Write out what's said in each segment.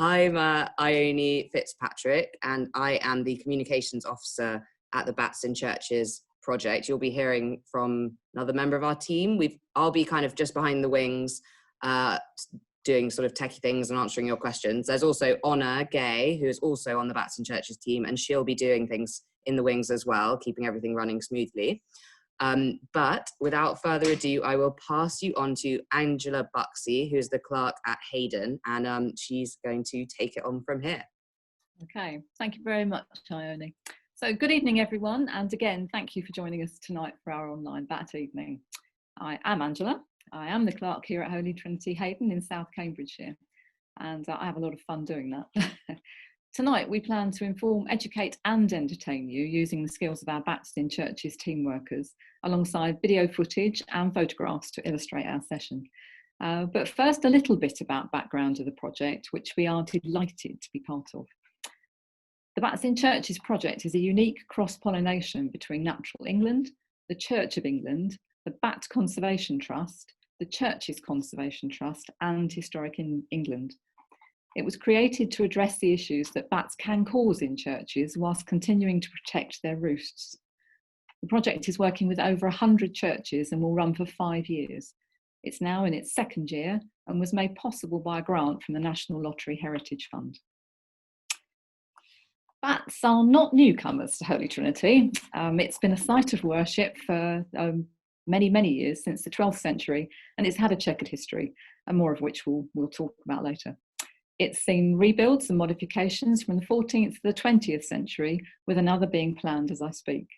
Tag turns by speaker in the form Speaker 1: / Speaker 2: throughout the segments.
Speaker 1: I'm Ione Fitzpatrick, and I am the communications officer at the Bats in Churches project. You'll be hearing from another member of our team. I'll be kind of just behind the wings, doing sort of techie things and answering your questions. There's also Honor Gay, who is also on the Bats in Churches team, and she'll be doing things in the wings as well, keeping everything running smoothly. But without further ado, I will pass you on to Angela Bucksey, who's the clerk at Heydon, and she's going to take it on from here.
Speaker 2: Okay, thank you very much, Ione. So good evening, everyone, and again, thank you for joining us tonight for our online Bat evening. I am Angela. I am the clerk here at Holy Trinity Heydon in South Cambridgeshire, and I have a lot of fun doing that. Tonight, we plan to inform, educate and entertain you using the skills of our Bats in Churches team workers, alongside video footage and photographs to illustrate our session. But first, a little bit about background of the project, which we are delighted to be part of. The Bats in Churches project is a unique cross-pollination between Natural England, the Church of England, the Bat Conservation Trust, the Churches Conservation Trust and Historic England. It was created to address the issues that bats can cause in churches whilst continuing to protect their roosts. The project is working with over 100 churches and will run for 5 years. It's now in its second year and was made possible by a grant from the National Lottery Heritage Fund. Bats are not newcomers to Holy Trinity. It's been a site of worship for many years, since the 12th century, and it's had a checkered history, and more of which we'll talk about later. It's seen rebuilds and modifications from the 14th to the 20th century, with another being planned as I speak.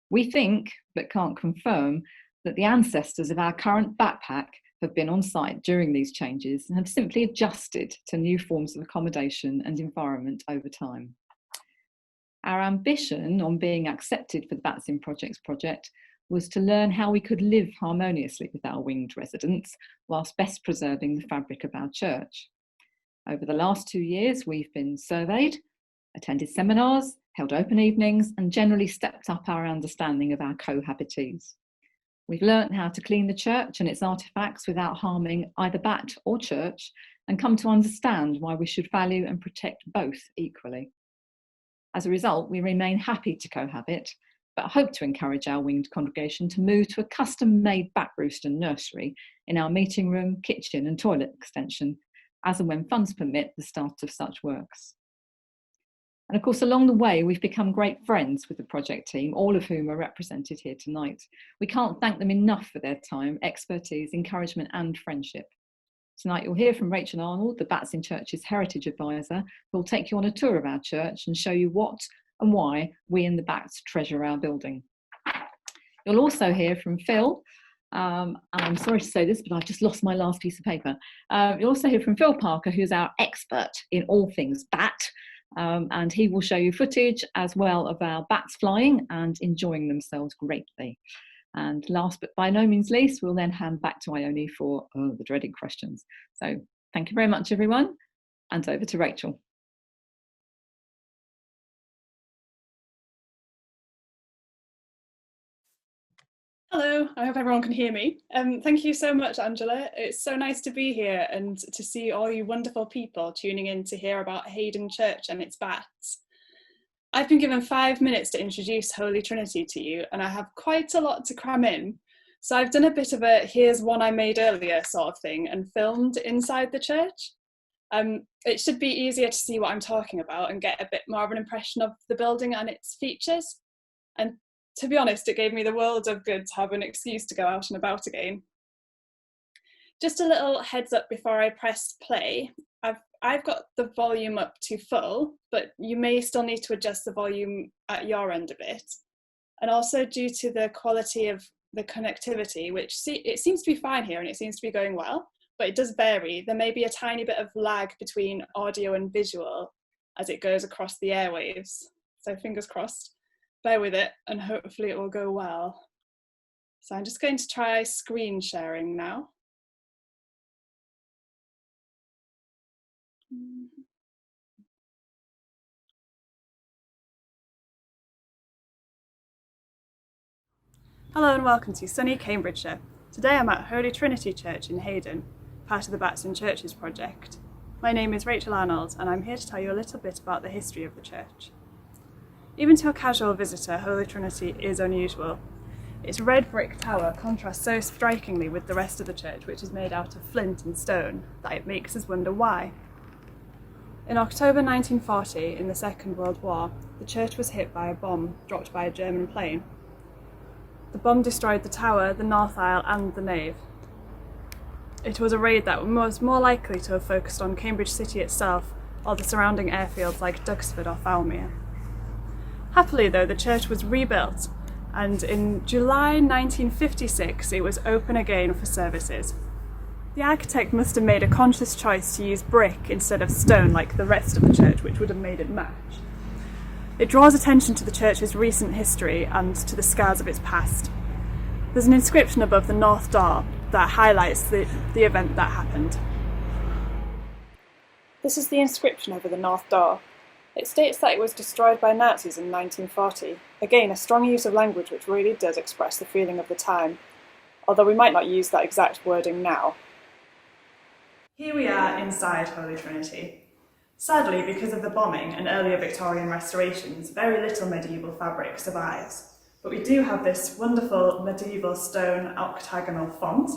Speaker 2: We think, but can't confirm, that the ancestors of our current bat pack have been on site during these changes and have simply adjusted to new forms of accommodation and environment over time. Our ambition on being accepted for the Bats in Projects project was to learn how we could live harmoniously with our winged residents whilst best preserving the fabric of our church. Over the last 2 years, we've been surveyed, attended seminars, held open evenings, and generally stepped up our understanding of our cohabitees. We've learnt how to clean the church and its artefacts without harming either bat or church, and come to understand why we should value and protect both equally. As a result, we remain happy to cohabit, but hope to encourage our winged congregation to move to a custom-made bat roost and nursery in our meeting room, kitchen and toilet extension, as and when funds permit the start of such works. And of course, along the way, we've become great friends with the project team, all of whom are represented here tonight. We can't thank them enough for their time, expertise, encouragement and friendship. Tonight you'll hear from Rachel Arnold, the Bats in Churches Heritage Advisor, who will take you on a tour of our church and show you what and why we in the Bats treasure our building. You'll also hear from Phil, and I'm sorry to say this, but I've just lost my last piece of paper. You'll also hear from Phil Parker, who's our expert in all things bat, and he will show you footage as well of our bats flying and enjoying themselves greatly. And last but by no means least, we'll then hand back to Ione for the dreaded questions. So thank you very much, everyone, and over to Rachel.
Speaker 3: Hello, I hope everyone can hear me. Thank you so much, Angela. It's so nice to be here and to see all you wonderful people tuning in to hear about Heydon Church and its bats. I've been given 5 minutes to introduce Holy Trinity to you, and I have quite a lot to cram in. So I've done a bit of a here's one I made earlier sort of thing and filmed inside the church. It should be easier to see what I'm talking about and get a bit more of an impression of the building and its features. And to be honest, it gave me the world of good to have an excuse to go out and about again. Just a little heads up before I press play. I've got the volume up to full, but you may still need to adjust the volume at your end a bit. And also due to the quality of the connectivity, which it seems to be fine here and it seems to be going well, but it does vary. There may be a tiny bit of lag between audio and visual as it goes across the airwaves. So fingers crossed. Bear with it and hopefully it will go well. So I'm just going to try screen sharing now. Hello and welcome to sunny Cambridgeshire. Today I'm at Holy Trinity Church in Heydon, part of the Bats in Churches project. My name is Rachel Arnold, and I'm here to tell you a little bit about the history of the church. Even to a casual visitor, Holy Trinity is unusual. Its red brick tower contrasts so strikingly with the rest of the church, which is made out of flint and stone, that it makes us wonder why. In October 1940, in the Second World War, the church was hit by a bomb dropped by a German plane. The bomb destroyed the tower, the north aisle, and the nave. It was a raid that was more likely to have focused on Cambridge City itself or the surrounding airfields like Duxford or Falmere. Happily, though, the church was rebuilt, and in July 1956 it was open again for services. The architect must have made a conscious choice to use brick instead of stone like the rest of the church, which would have made it match. It draws attention to the church's recent history and to the scars of its past. There's an inscription above the north door that highlights the event that happened. This is the inscription over the north door. It states that it was destroyed by Nazis in 1940. Again, a strong use of language which really does express the feeling of the time, although we might not use that exact wording now. Here we are inside Holy Trinity. Sadly, because of the bombing and earlier Victorian restorations, very little medieval fabric survives. But we do have this wonderful medieval stone octagonal font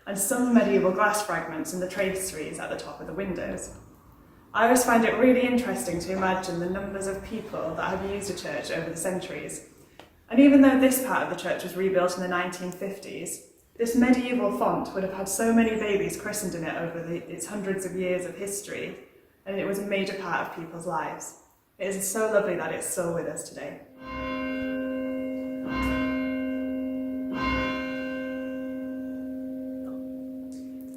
Speaker 3: and some medieval glass fragments in the traceries at the top of the windows. I always find it really interesting to imagine the numbers of people that have used a church over the centuries. And even though this part of the church was rebuilt in the 1950s, this medieval font would have had so many babies christened in it over its hundreds of years of history, and it was a major part of people's lives. It is so lovely that it's still with us today.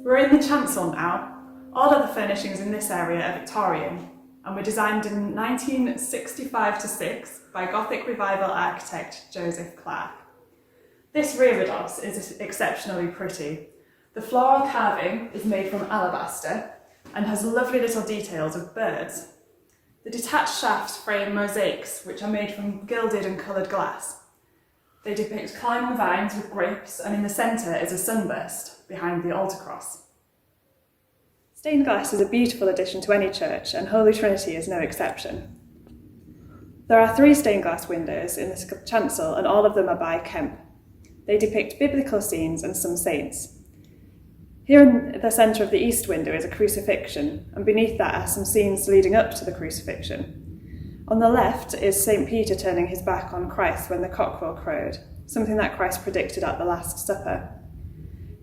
Speaker 3: We're in the chancel now. All of the furnishings in this area are Victorian and were designed in 1965-6 by Gothic Revival architect Joseph Clark. This reredos is exceptionally pretty. The floral carving is made from alabaster and has lovely little details of birds. The detached shafts frame mosaics which are made from gilded and coloured glass. They depict climbing vines with grapes, and in the centre is a sunburst behind the altar cross. Stained glass is a beautiful addition to any church, and Holy Trinity is no exception. There are 3 stained glass windows in the chancel, and all of them are by Kemp. They depict biblical scenes and some saints. Here in the centre of the east window is a crucifixion, and beneath that are some scenes leading up to the crucifixion. On the left is St. Peter turning his back on Christ when the cockerel crowed, something that Christ predicted at the Last Supper.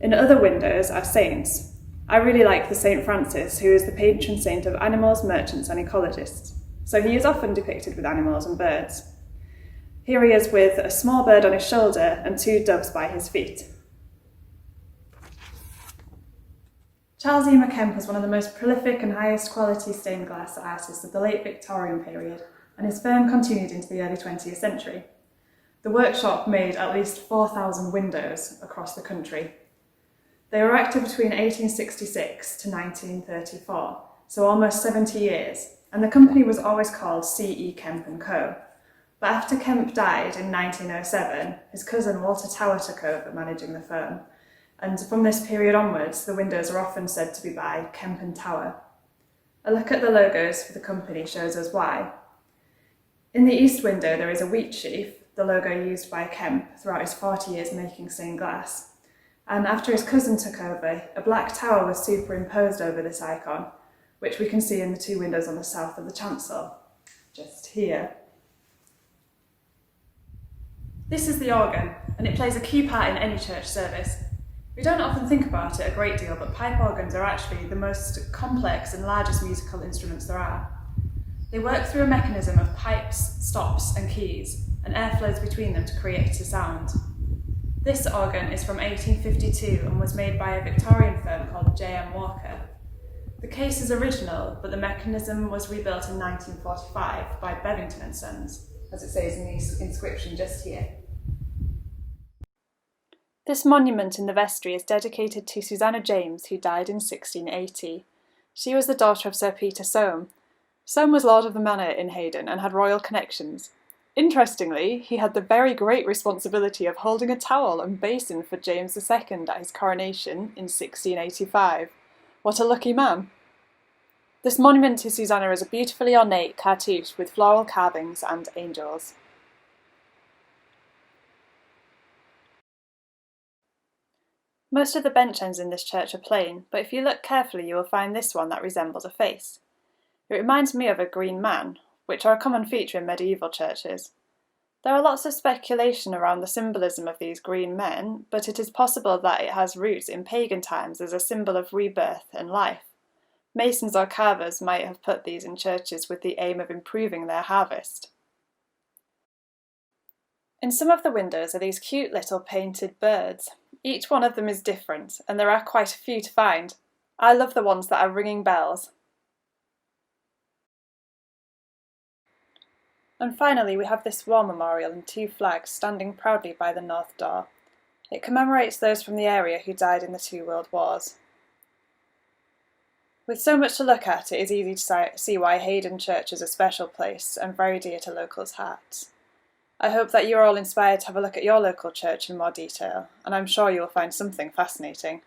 Speaker 3: In other windows are saints. I really like the St. Francis, who is the patron saint of animals, merchants and ecologists. So he is often depicted with animals and birds. Here he is with a small bird on his shoulder and 2 doves by his feet. Charles E. McKemp was one of the most prolific and highest quality stained glass artists of the late Victorian period, and his firm continued into the early 20th century. The workshop made at least 4,000 windows across the country. They were active between 1866 to 1934, so almost 70 years, and the company was always called C.E. Kemp & Co. But after Kemp died in 1907, his cousin Walter Tower took over managing the firm, and from this period onwards, the windows are often said to be by Kemp & Tower. A look at the logos for the company shows us why. In the east window there is a wheat sheaf, the logo used by Kemp throughout his 40 years making stained glass. And after his cousin took over, a black tower was superimposed over this icon, which we can see in the 2 windows on the south of the chancel, just here. This is the organ, and it plays a key part in any church service. We don't often think about it a great deal, but pipe organs are actually the most complex and largest musical instruments there are. They work through a mechanism of pipes, stops and keys, and air flows between them to create a sound. This organ is from 1852 and was made by a Victorian firm called J.M. Walker. The case is original, but the mechanism was rebuilt in 1945 by Bevington and Sons, as it says in the inscription just here. This monument in the vestry is dedicated to Susanna James, who died in 1680. She was the daughter of Sir Peter Soame. Soame was Lord of the Manor in Heydon and had royal connections. Interestingly, he had the very great responsibility of holding a towel and basin for James II at his coronation in 1685. What a lucky man. This monument to Susanna is a beautifully ornate cartouche with floral carvings and angels. Most of the bench ends in this church are plain, but if you look carefully you will find this one that resembles a face. It reminds me of a green man, which are a common feature in medieval churches. There are lots of speculation around the symbolism of these green men, but it is possible that it has roots in pagan times as a symbol of rebirth and life. Masons or carvers might have put these in churches with the aim of improving their harvest. In some of the windows are these cute little painted birds. Each one of them is different, and there are quite a few to find. I love the ones that are ringing bells. And finally we have this war memorial and two flags standing proudly by the north door. It commemorates those from the area who died in the 2 World Wars. With so much to look at, it is easy to see why Heydon Church is a special place and very dear to locals' hearts. I hope that you're all inspired to have a look at your local church in more detail, and I'm sure you'll find something fascinating.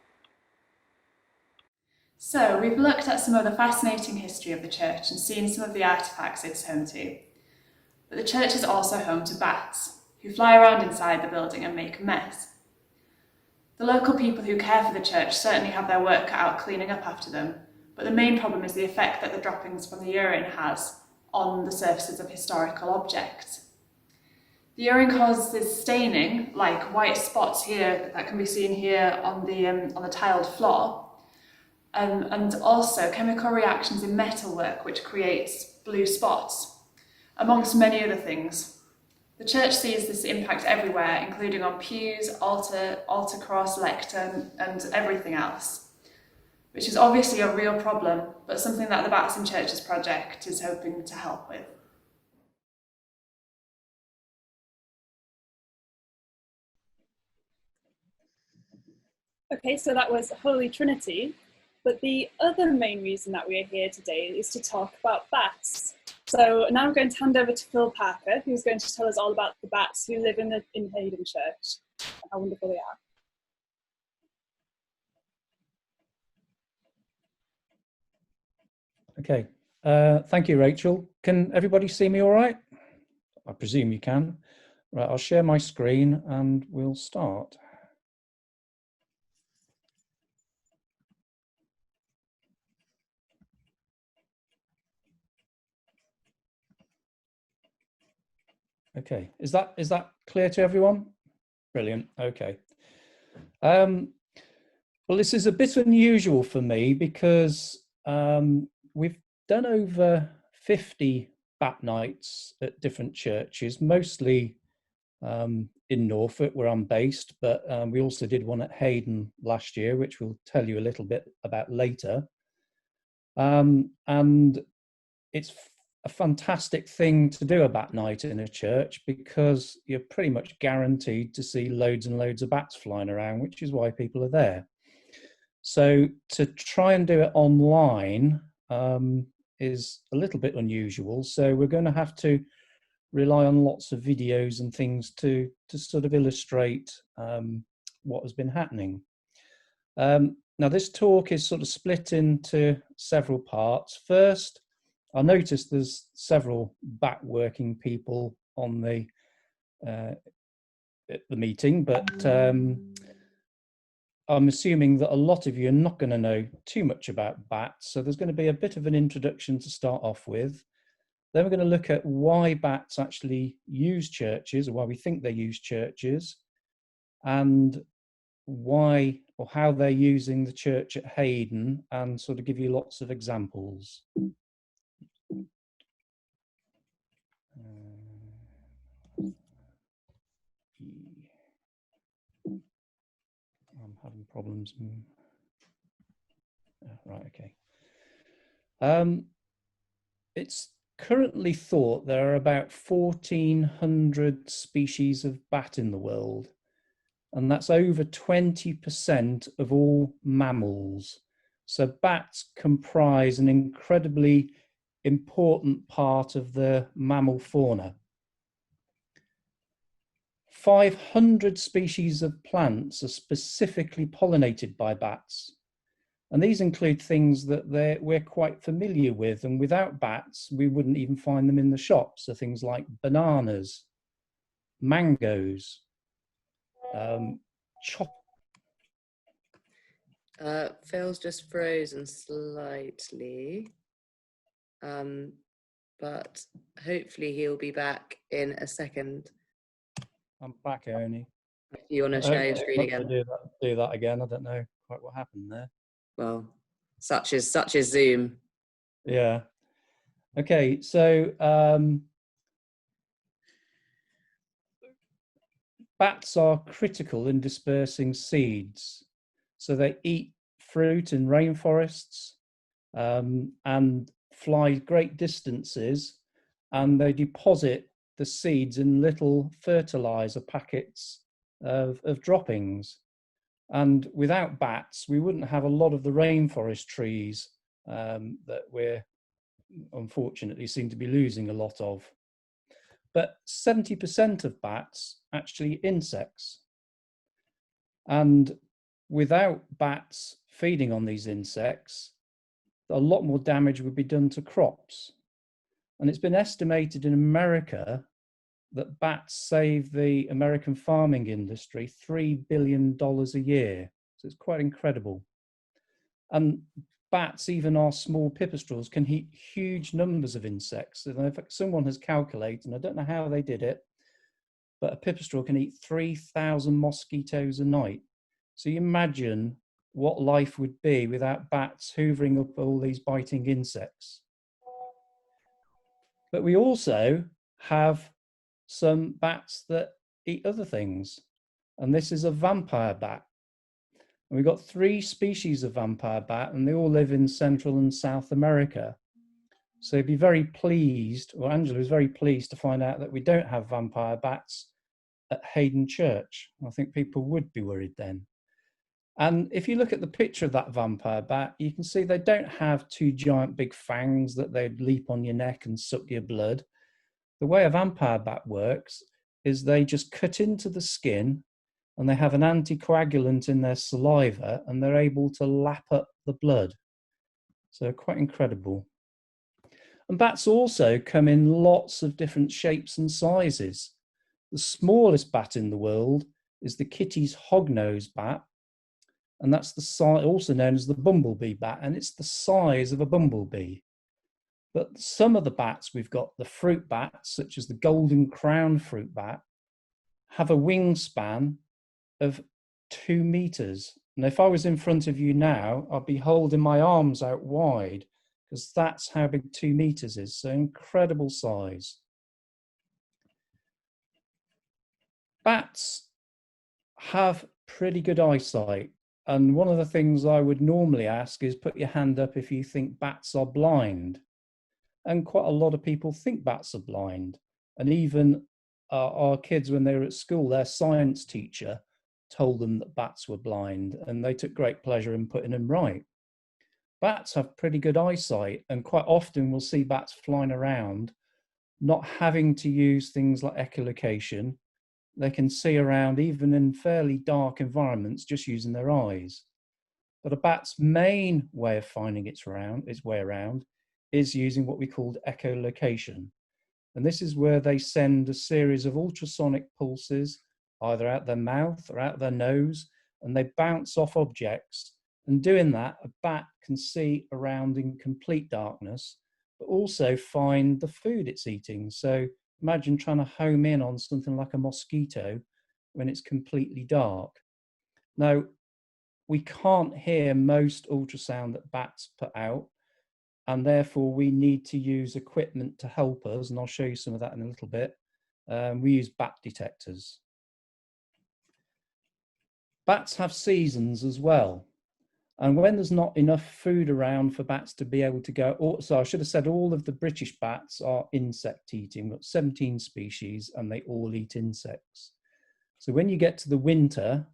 Speaker 3: So, we've looked at some of the fascinating history of the church and seen some of the artefacts it's home to. But the church is also home to bats, who fly around inside the building and make a mess. The local people who care for the church certainly have their work cut out cleaning up after them, but the main problem is the effect that the droppings from the urine has on the surfaces of historical objects. The urine causes staining, like white spots here that can be seen here on the tiled floor, and also chemical reactions in metalwork which creates blue spots, amongst many other things. The church sees this impact everywhere, including on pews, altar cross, lectern, and everything else, which is obviously a real problem, but something that the Bats in Churches project is hoping to help with. Okay, so that was Holy Trinity, but the other main reason that we are here today is to talk about bats. So now I'm going to hand over to Phil Parker, who's going to tell us all about the bats who live in Heydon Church and how wonderful they are.
Speaker 4: Okay, thank you, Rachel. Can everybody see me all right? I presume you can. Right, I'll share my screen and we'll start. Okay, is that clear to everyone? Brilliant. Okay. Well, this is a bit unusual for me because we've done over 50 bat nights at different churches, mostly in Norfolk, where I'm based, but we also did one at Heydon last year, which we'll tell you a little bit about later. And it's a fantastic thing to do a bat night in a church because you're pretty much guaranteed to see loads and loads of bats flying around, which is why people are there. So to try and do it online is a little bit unusual. So we're going to have to rely on lots of videos and things to sort of illustrate what has been happening. Now this talk is sort of split into several parts. First, I noticed there's several bat working people on the at the meeting, but I'm assuming that a lot of you are not going to know too much about bats, so there's going to be a bit of an introduction to start off with. Then we're going to look at why bats actually use churches, or why we think they use churches, and why or how they're using the church at Heydon, and sort of give you lots of examples. I'm having problems. Right, okay. It's currently thought there are about 1,400 species of bat in the world, and that's over 20% of all mammals. So bats comprise an incredibly important part of the mammal fauna. 500 species of plants are specifically pollinated by bats, And these include things that we're quite familiar with, and without bats, we wouldn't even find them in the shops. So things like bananas, mangoes,
Speaker 1: Phil's just frozen slightly, but hopefully he'll be back in a second.
Speaker 4: I'm back, Ernie.
Speaker 1: If you want to share your screen again.
Speaker 4: Do that again. I don't know quite what happened there.
Speaker 1: Well, such is Zoom.
Speaker 4: Yeah. Okay, so bats are critical in dispersing seeds. So they eat fruit in rainforests and fly great distances, and they deposit the seeds in little fertilizer packets of droppings. And without bats, we wouldn't have a lot of the rainforest trees that we're unfortunately seem to be losing a lot of. But 70% of bats actually insects. And without bats feeding on these insects, a lot more damage would be done to crops. And it's been estimated in America that bats save the American farming industry $3 billion a year. So it's quite incredible. And bats, even our small pipistrelles, can eat huge numbers of insects. And in fact, someone has calculated, and I don't know how they did it, but a pipistrelle can eat 3,000 mosquitoes a night. So you imagine what life would be without bats hoovering up all these biting insects. But we also have some bats that eat other things. And this is a vampire bat. And we've got 3 species of vampire bat, and they all live in Central and South America. So you'd be very pleased, or Angela was very pleased to find out that we don't have vampire bats at Heydon Church. I think people would be worried then. And if you look at the picture of that vampire bat, you can see they don't have 2 giant big fangs that they'd leap on your neck and suck your blood. The way a vampire bat works is they just cut into the skin, and they have an anticoagulant in their saliva, and they're able to lap up the blood. So quite incredible. And bats also come in lots of different shapes and sizes. The smallest bat in the world is the Kitty's hognose bat, and that's the size, also known as the bumblebee bat, and it's the size of a bumblebee. But some of the bats, we've got the fruit bats, such as the golden crown fruit bat, have a wingspan of 2 meters. And if I was in front of you now, I'd be holding my arms out wide, because that's how big 2 meters is. So incredible size. Bats have pretty good eyesight. And one of the things I would normally ask is put your hand up if you think bats are blind. And quite a lot of people think bats are blind. And even our kids, when they were at school, their science teacher told them that bats were blind, and they took great pleasure in putting them right. Bats have pretty good eyesight, and quite often we'll see bats flying around, not having to use things like echolocation. They can see around even in fairly dark environments just using their eyes. But a bat's main way of finding its way around is using what we call echolocation. And this is where they send a series of ultrasonic pulses either out their mouth or out their nose, and they bounce off objects. And doing that, a bat can see around in complete darkness, but also find the food it's eating. So imagine trying to home in on something like a mosquito when it's completely dark. Now, we can't hear most ultrasound that bats put out, and therefore we need to use equipment to help us, and I'll show you some of that in a little bit. We use bat detectors. Bats have seasons as well. And when there's not enough food around for bats to be able to go, so I should have said all of the British bats are insect eating. We've got 17 species and they all eat insects. So when you get to the winter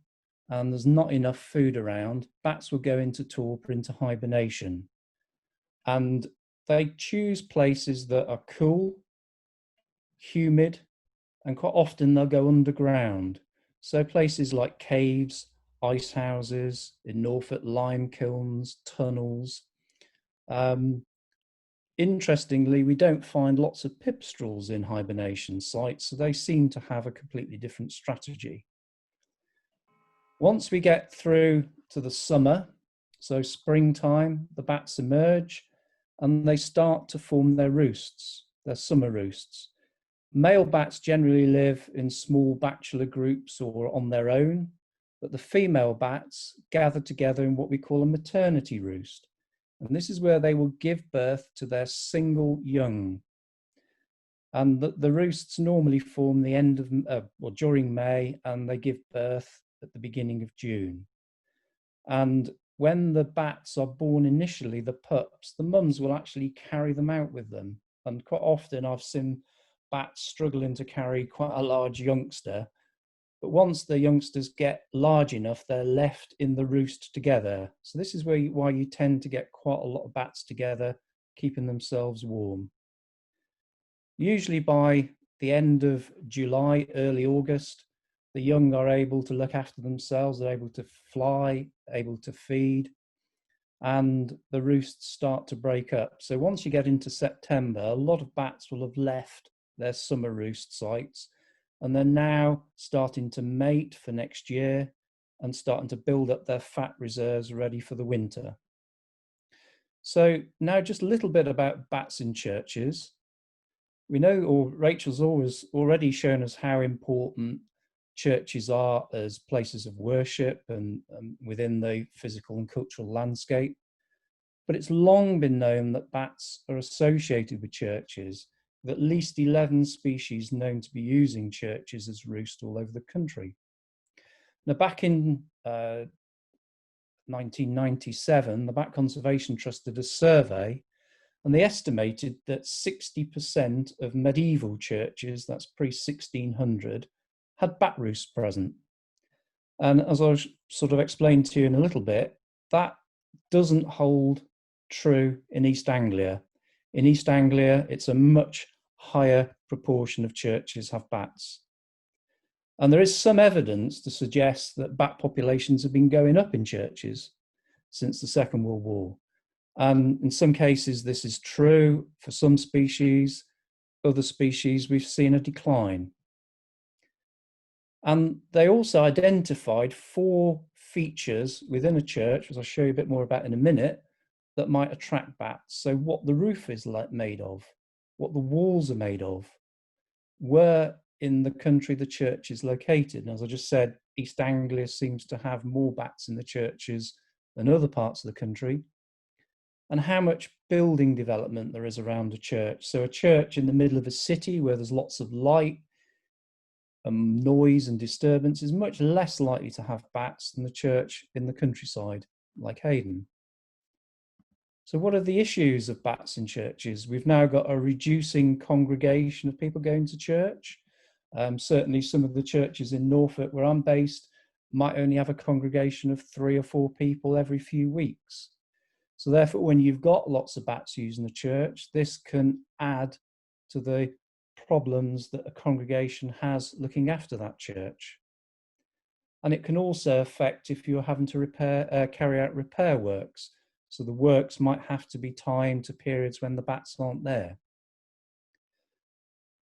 Speaker 4: and there's not enough food around, bats will go into torpor, into hibernation. And they choose places that are cool, humid, and quite often they'll go underground. So places like caves ice houses, in Norfolk, lime kilns, tunnels. Interestingly, we don't find lots of pipistrelles in hibernation sites, so they seem to have a completely different strategy. Once we get through to the summer, so springtime, the bats emerge and they start to form their roosts, their summer roosts. Male bats generally live in small bachelor groups or on their own, but the female bats gather together in what we call a maternity roost. And this is where they will give birth to their single young. And the roosts normally form the end of, or during May, and they give birth at the beginning of June. And when the bats are born initially, the pups, the mums will actually carry them out with them. And quite often I've seen bats struggling to carry quite a large youngster. But once the youngsters get large enough, they're left in the roost together. So this is why you tend to get quite a lot of bats together, keeping themselves warm. Usually by the end of July, early August, the young are able to look after themselves, they're able to fly, able to feed, and the roosts start to break up. So once you get into September, a lot of bats will have left their summer roost sites, and they're now starting to mate for next year and starting to build up their fat reserves ready for the winter. So now just a little bit about bats in churches. We know, or Rachel's already shown us how important churches are as places of worship and within the physical and cultural landscape. But it's long been known that bats are associated with churches, with at least 11 species known to be using churches as roost all over the country. Now, back in 1997, the Bat Conservation Trust did a survey, and they estimated that 60% of medieval churches, that's pre-1600, had bat roosts present. And as I'll sort of explain to you in a little bit, that doesn't hold true in East Anglia. In East Anglia, it's a much higher proportion of churches have bats. And there is some evidence to suggest that bat populations have been going up in churches since the Second World War. And in some cases, this is true for some species. Other species, we've seen a decline. And they also identified 4 features within a church, as I'll show you a bit more about in a minute, that might attract bats. So what the roof is made of, what the walls are made of, where in the country the church is located. And as I just said, East Anglia seems to have more bats in the churches than other parts of the country, and how much building development there is around a church. So a church in the middle of a city where there's lots of light, noise and disturbance is much less likely to have bats than the church in the countryside, like Heydon. So what are the issues of bats in churches? We've now got a reducing congregation of people going to church. Certainly some of the churches in Norfolk, where I'm based, might only have a congregation of 3 or 4 people every few weeks. So therefore, when you've got lots of bats using the church, this can add to the problems that a congregation has looking after that church. And it can also affect if you're having to carry out repair works. So the works might have to be timed to periods when the bats aren't there.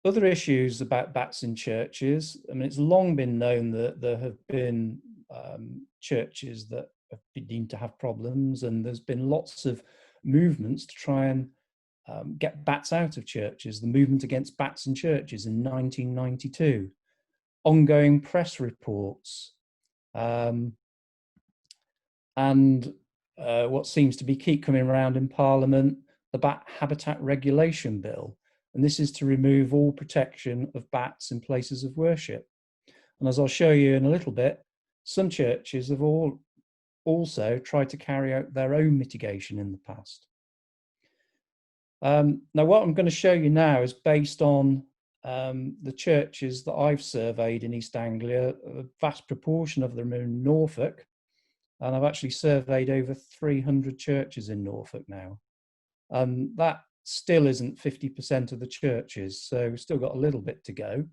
Speaker 4: Other issues about bats in churches, I mean, it's long been known that there have been churches that have been deemed to have problems, and there's been lots of movements to try and get bats out of churches. The movement against bats in churches in 1992, ongoing press reports, and what seems to be keep coming around in Parliament, the Bat Habitat Regulation Bill. And this is to remove all protection of bats in places of worship. And as I'll show you in a little bit, some churches have also tried to carry out their own mitigation in the past. Now, what I'm going to show you now is based on the churches that I've surveyed in East Anglia. A vast proportion of them are in Norfolk, and I've actually surveyed over 300 churches in Norfolk now. That still isn't 50% of the churches, so we've still got a little bit to go.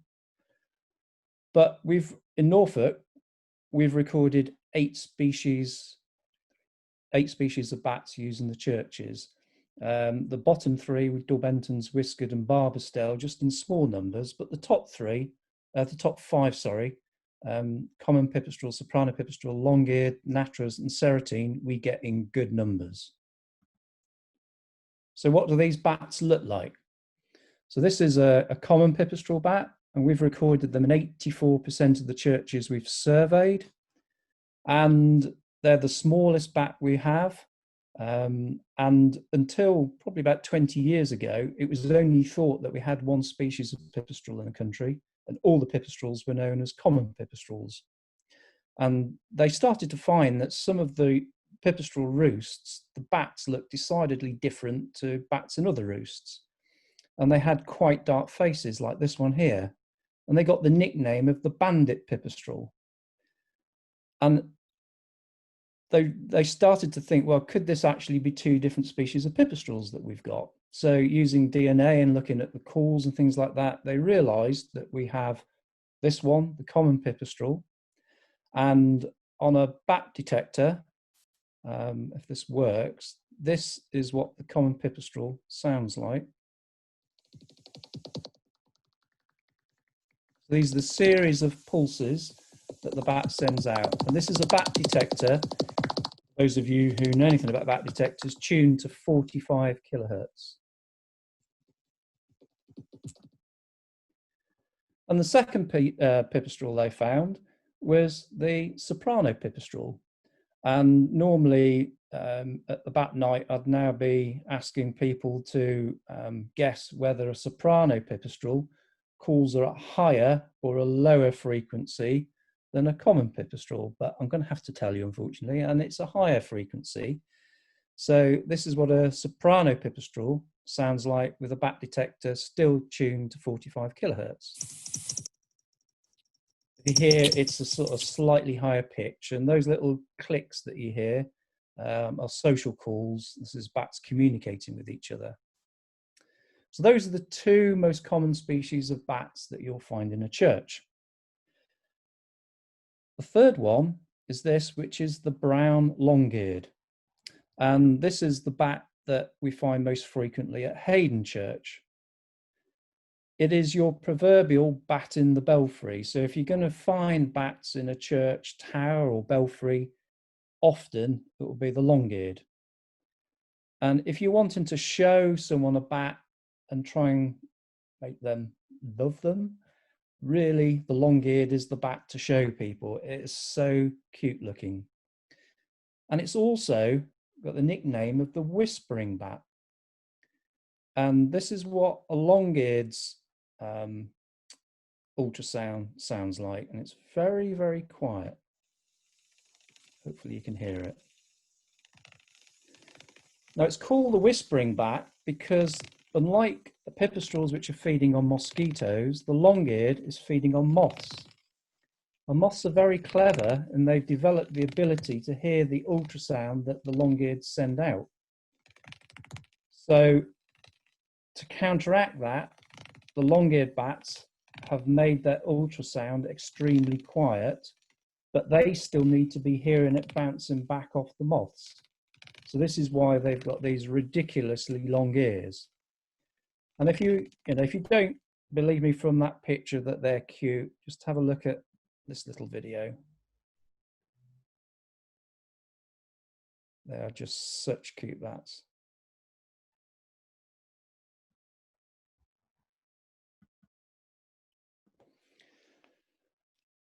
Speaker 4: But in Norfolk, we've recorded 8 species of bats used in the churches. The bottom 3 with Daubenton's, whiskered and barbastelle, just in small numbers, but the top 5, sorry, common pipistrelle, soprano pipistrelle, long-eared, natras and serotine, we get in good numbers. So what do these bats look like? So this is a common pipistrelle bat, and we've recorded them in 84% of the churches we've surveyed, and they're the smallest bat we have. And until probably about 20 years ago, it was only thought that we had one species of pipistrelle in the country, and all the pipistrelles were known as common pipistrelles. And they started to find that some of the pipistrelle roosts, the bats looked decidedly different to bats in other roosts. And they had quite dark faces like this one here. And they got the nickname of the bandit pipistrelle. And they started to think, well, could this actually be 2 different species of pipistrelles that we've got? So using DNA and looking at the calls and things like that, they realized that we have this one, the common pipistrelle, and on a bat detector, if this works, this is what the common pipistrelle sounds like. These are the series of pulses that the bat sends out. And this is a bat detector. Those of you who know anything about bat detectors, tuned to 45 kilohertz. And the second pipistrelle they found was the soprano pipistrelle. And normally at the bat night, I'd now be asking people to guess whether a soprano pipistrelle calls are at higher or a lower frequency than a common pipistrelle, but I'm going to have to tell you, unfortunately, and it's a higher frequency. So this is what a soprano pipistrelle sounds like with a bat detector still tuned to 45 kilohertz. You hear it's a sort of slightly higher pitch, and those little clicks that you hear are social calls. This is bats communicating with each other. So those are the 2 most common species of bats that you'll find in a church. The third one is this, which is the brown long-eared. And this is the bat that we find most frequently at Heydon Church. It is your proverbial bat in the belfry. So if you're going to find bats in a church tower or belfry, often it will be the long-eared. And if you're wanting to show someone a bat and try and make them love them, really the long-eared is the bat to show people. It is so cute looking. And it's also got the nickname of the whispering bat. And this is what a long-eared's ultrasound sounds like, and it's very, very quiet. Hopefully you can hear it. Now it's called the whispering bat because unlike the pipistrelles, which are feeding on mosquitoes, the long-eared is feeding on moths. And moths are very clever, and they've developed the ability to hear the ultrasound that the long-eared send out. So to counteract that, the long-eared bats have made their ultrasound extremely quiet, but they still need to be hearing it bouncing back off the moths. So this is why they've got these ridiculously long ears. And if you don't believe me from that picture that they're cute, just have a look at this little video. They are just such cute bats.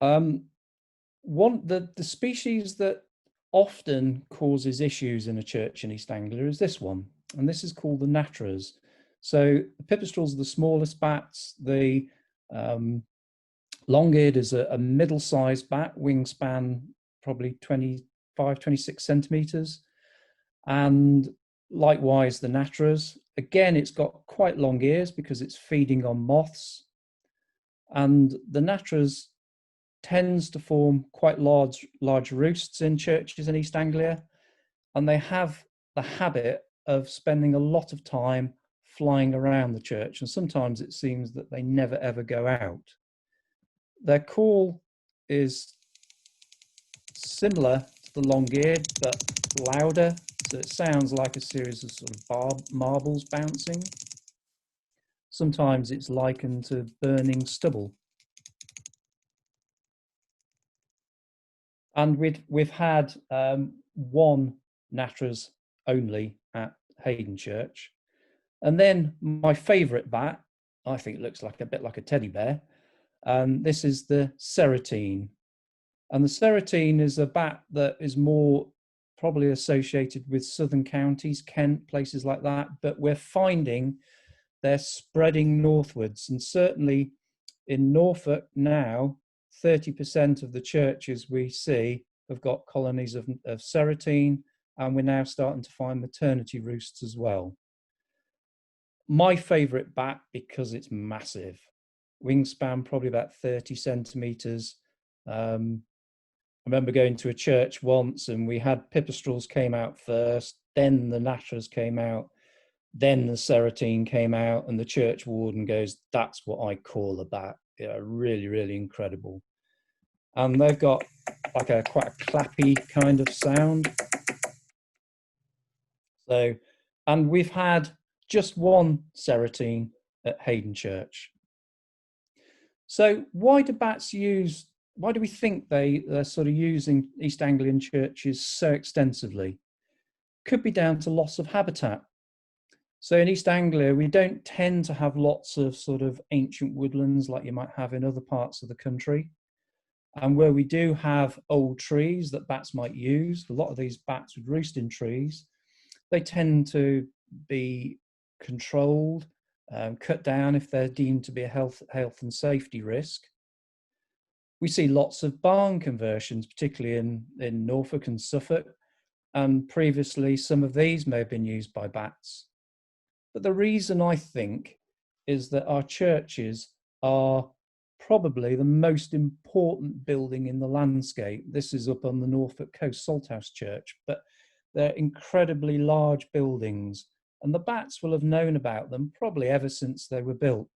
Speaker 4: The species that often causes issues in a church in East Anglia is this one, and this is called the natras. So the pipistrelles are the smallest bats. The long-eared is a middle-sized bat, wingspan probably 25, 26 centimeters. And likewise the natras. Again, it's got quite long ears because it's feeding on moths. And the natras tends to form quite large roosts in churches in East Anglia, and they have the habit of spending a lot of time flying around the church, and sometimes it seems that they never ever go out. Their call is similar to the long-eared, but louder. So it sounds like a series of sort of marbles bouncing. Sometimes it's likened to burning stubble. And we've had one natterers only at Heydon Church. And then my favourite bat, I think it looks like a bit like a teddy bear. This is the serotine. And the serotine is a bat that is more probably associated with southern counties, Kent, places like that. But we're finding they're spreading northwards. And certainly in Norfolk now, 30% of the churches we see have got colonies of serotine, and we're now starting to find maternity roosts as well. My favourite bat, because it's massive, wingspan probably about 30 centimetres. I remember going to a church once and we had pipistrelles came out first, then the natterers came out, then the serotine came out, and the church warden goes, "That's what I call a bat." Yeah, really, really incredible. And they've got like quite a clappy kind of sound. So, and we've had just one serotine at Heydon Church. So why do we think they're sort of using East Anglian churches so extensively? Could be down to loss of habitat. So in East Anglia, we don't tend to have lots of sort of ancient woodlands like you might have in other parts of the country. And where we do have old trees that bats might use, a lot of these bats would roost in trees. They tend to be controlled, cut down if they're deemed to be a health and safety risk. We see lots of barn conversions, particularly in Norfolk and Suffolk. And previously, some of these may have been used by bats. But the reason I think is that our churches are probably the most important building in the landscape. This is up on the Norfolk coast, Salthouse Church, but they're incredibly large buildings, and the bats will have known about them probably ever since they were built.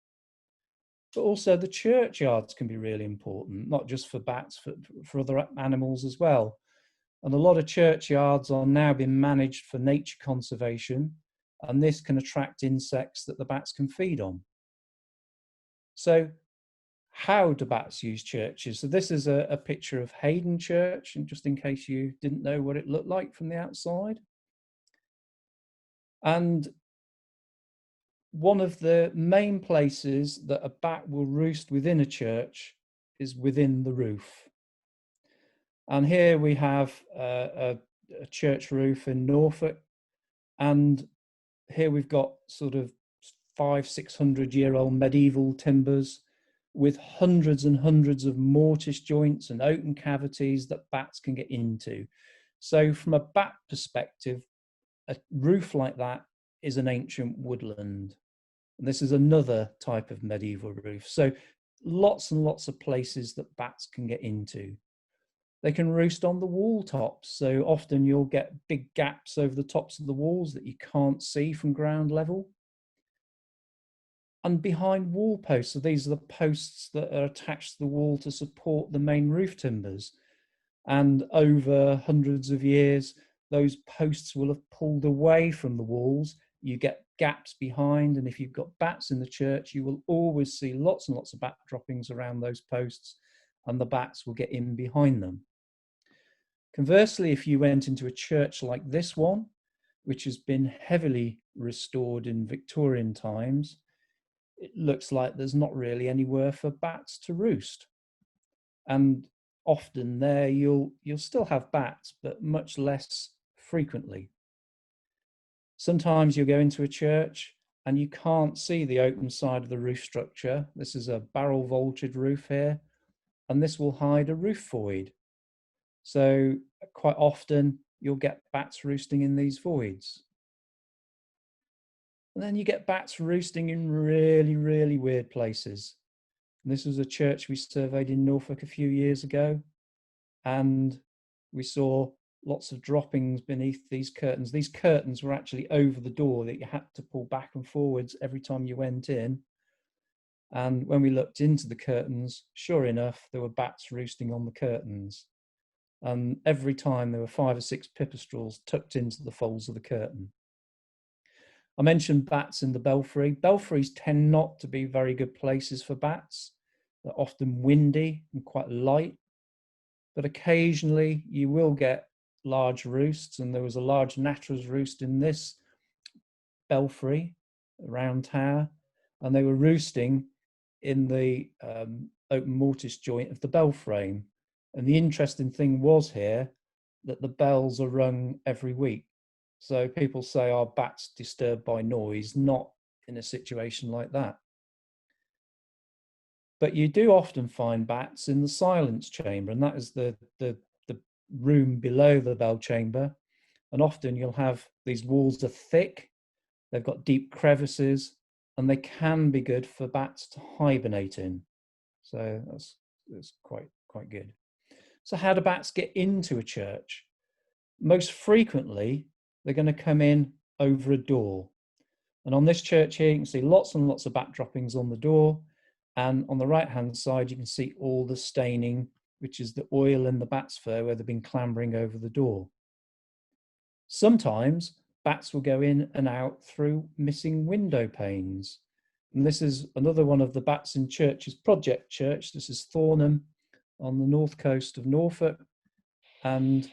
Speaker 4: But also the churchyards can be really important, not just for bats, for other animals as well. And a lot of churchyards are now being managed for nature conservation, and this can attract insects that the bats can feed on. So how do bats use churches? So this is a picture of Heydon Church, and just in case you didn't know what it looked like from the outside. And one of the main places that a bat will roost within a church is within the roof. And here we have a church roof in Norfolk, and here we've got sort of 500-600-year-old medieval timbers with hundreds and hundreds of mortise joints and open cavities that bats can get into. So from a bat perspective, a roof like that is an ancient woodland. And this is another type of medieval roof. So lots and lots of places that bats can get into. They can roost on the wall tops. So often you'll get big gaps over the tops of the walls that you can't see from ground level. And behind wall posts, so these are the posts that are attached to the wall to support the main roof timbers. And over hundreds of years, those posts will have pulled away from the walls. You get gaps behind, and if you've got bats in the church, you will always see lots and lots of bat droppings around those posts, and the bats will get in behind them. Conversely, if you went into a church like this one, which has been heavily restored in Victorian times, it looks like there's not really anywhere for bats to roost. And often there you'll still have bats, but much less frequently. Sometimes you'll go into a church and you can't see the open side of the roof structure. This is a barrel vaulted roof here, and this will hide a roof void. So quite often you'll get bats roosting in these voids. And then you get bats roosting in really, really weird places. And this was a church we surveyed in Norfolk a few years ago, and we saw lots of droppings beneath these curtains. These curtains were actually over the door that you had to pull back and forwards every time you went in. And when we looked into the curtains, sure enough, there were bats roosting on the curtains. And every time there were 5 or 6 pipistrelles tucked into the folds of the curtain. I mentioned bats in the belfry. Belfries tend not to be very good places for bats. They're often windy and quite light, but occasionally you will get large roosts, and there was a large natterer's roost in this belfry, round tower, and they were roosting in the open mortise joint of the bell frame. And the interesting thing was here that the bells are rung every week. So people say, are bats disturbed by noise? Not in a situation like that. But you do often find bats in the silence chamber, and that is the room below the bell chamber. And often you'll have these walls are thick, they've got deep crevices, and they can be good for bats to hibernate in. So that's quite good. So how do bats get into a church? Most frequently, they're going to come in over a door. And on this church here, you can see lots and lots of bat droppings on the door. And on the right-hand side, you can see all the staining, which is the oil in the bat's fur where they've been clambering over the door. Sometimes bats will go in and out through missing window panes. And this is another one of the Bats in Churches project church. This is Thornham on the north coast of Norfolk. And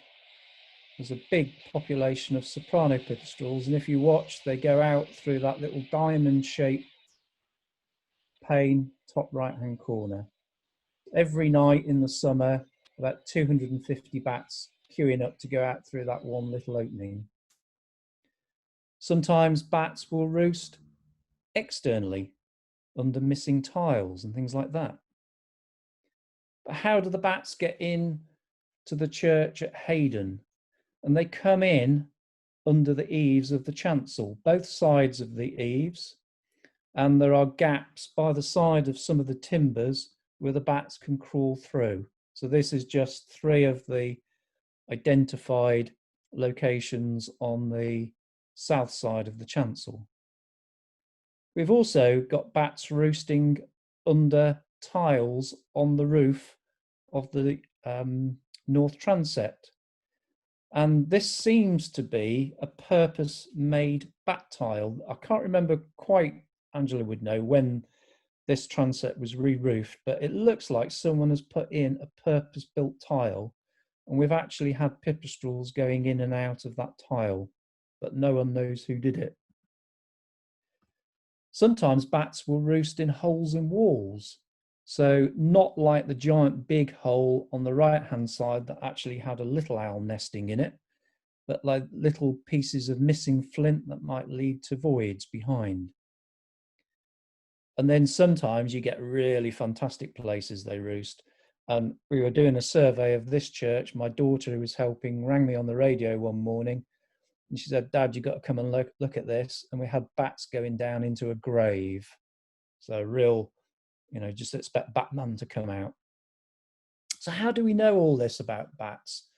Speaker 4: there's a big population of soprano pipistrelles. And if you watch, they go out through that little diamond-shaped pane, top right-hand corner. Every night in the summer, about 250 bats queuing up to go out through that one little opening. Sometimes bats will roost externally under missing tiles and things like that. But how do the bats get in to the church at Heydon? And they come in under the eaves of the chancel, both sides of the eaves, and there are gaps by the side of some of the timbers where the bats can crawl through. So this is just 3 of the identified locations on the south side of the chancel. We've also got bats roosting under tiles on the roof of the north transept. And this seems to be a purpose-made bat tile. I can't remember quite, Angela would know, when this transept was re-roofed, but it looks like someone has put in a purpose-built tile, and we've actually had pipistrelles going in and out of that tile, but no one knows who did it. Sometimes bats will roost in holes in walls. So not like the giant big hole on the right-hand side that actually had a little owl nesting in it, but like little pieces of missing flint that might lead to voids behind. And then sometimes you get really fantastic places they roost. We were doing a survey of this church. My daughter, who was helping, rang me on the radio one morning, and she said, "Dad, you've got to come and look at this." And we had bats going down into a grave. So real, just expect Batman to come out. So how do we know all this about bats?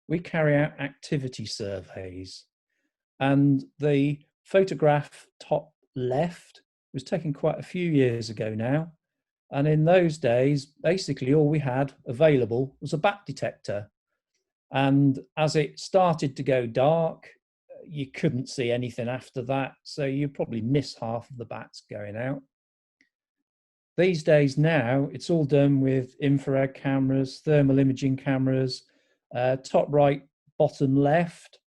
Speaker 4: We carry out activity surveys. And the photograph top left was taken quite a few years ago now. And in those days, basically all we had available was a bat detector. And as it started to go dark, you couldn't see anything after that. So you probably miss half of the bats going out. These days now, it's all done with infrared cameras, thermal imaging cameras. Top right, bottom left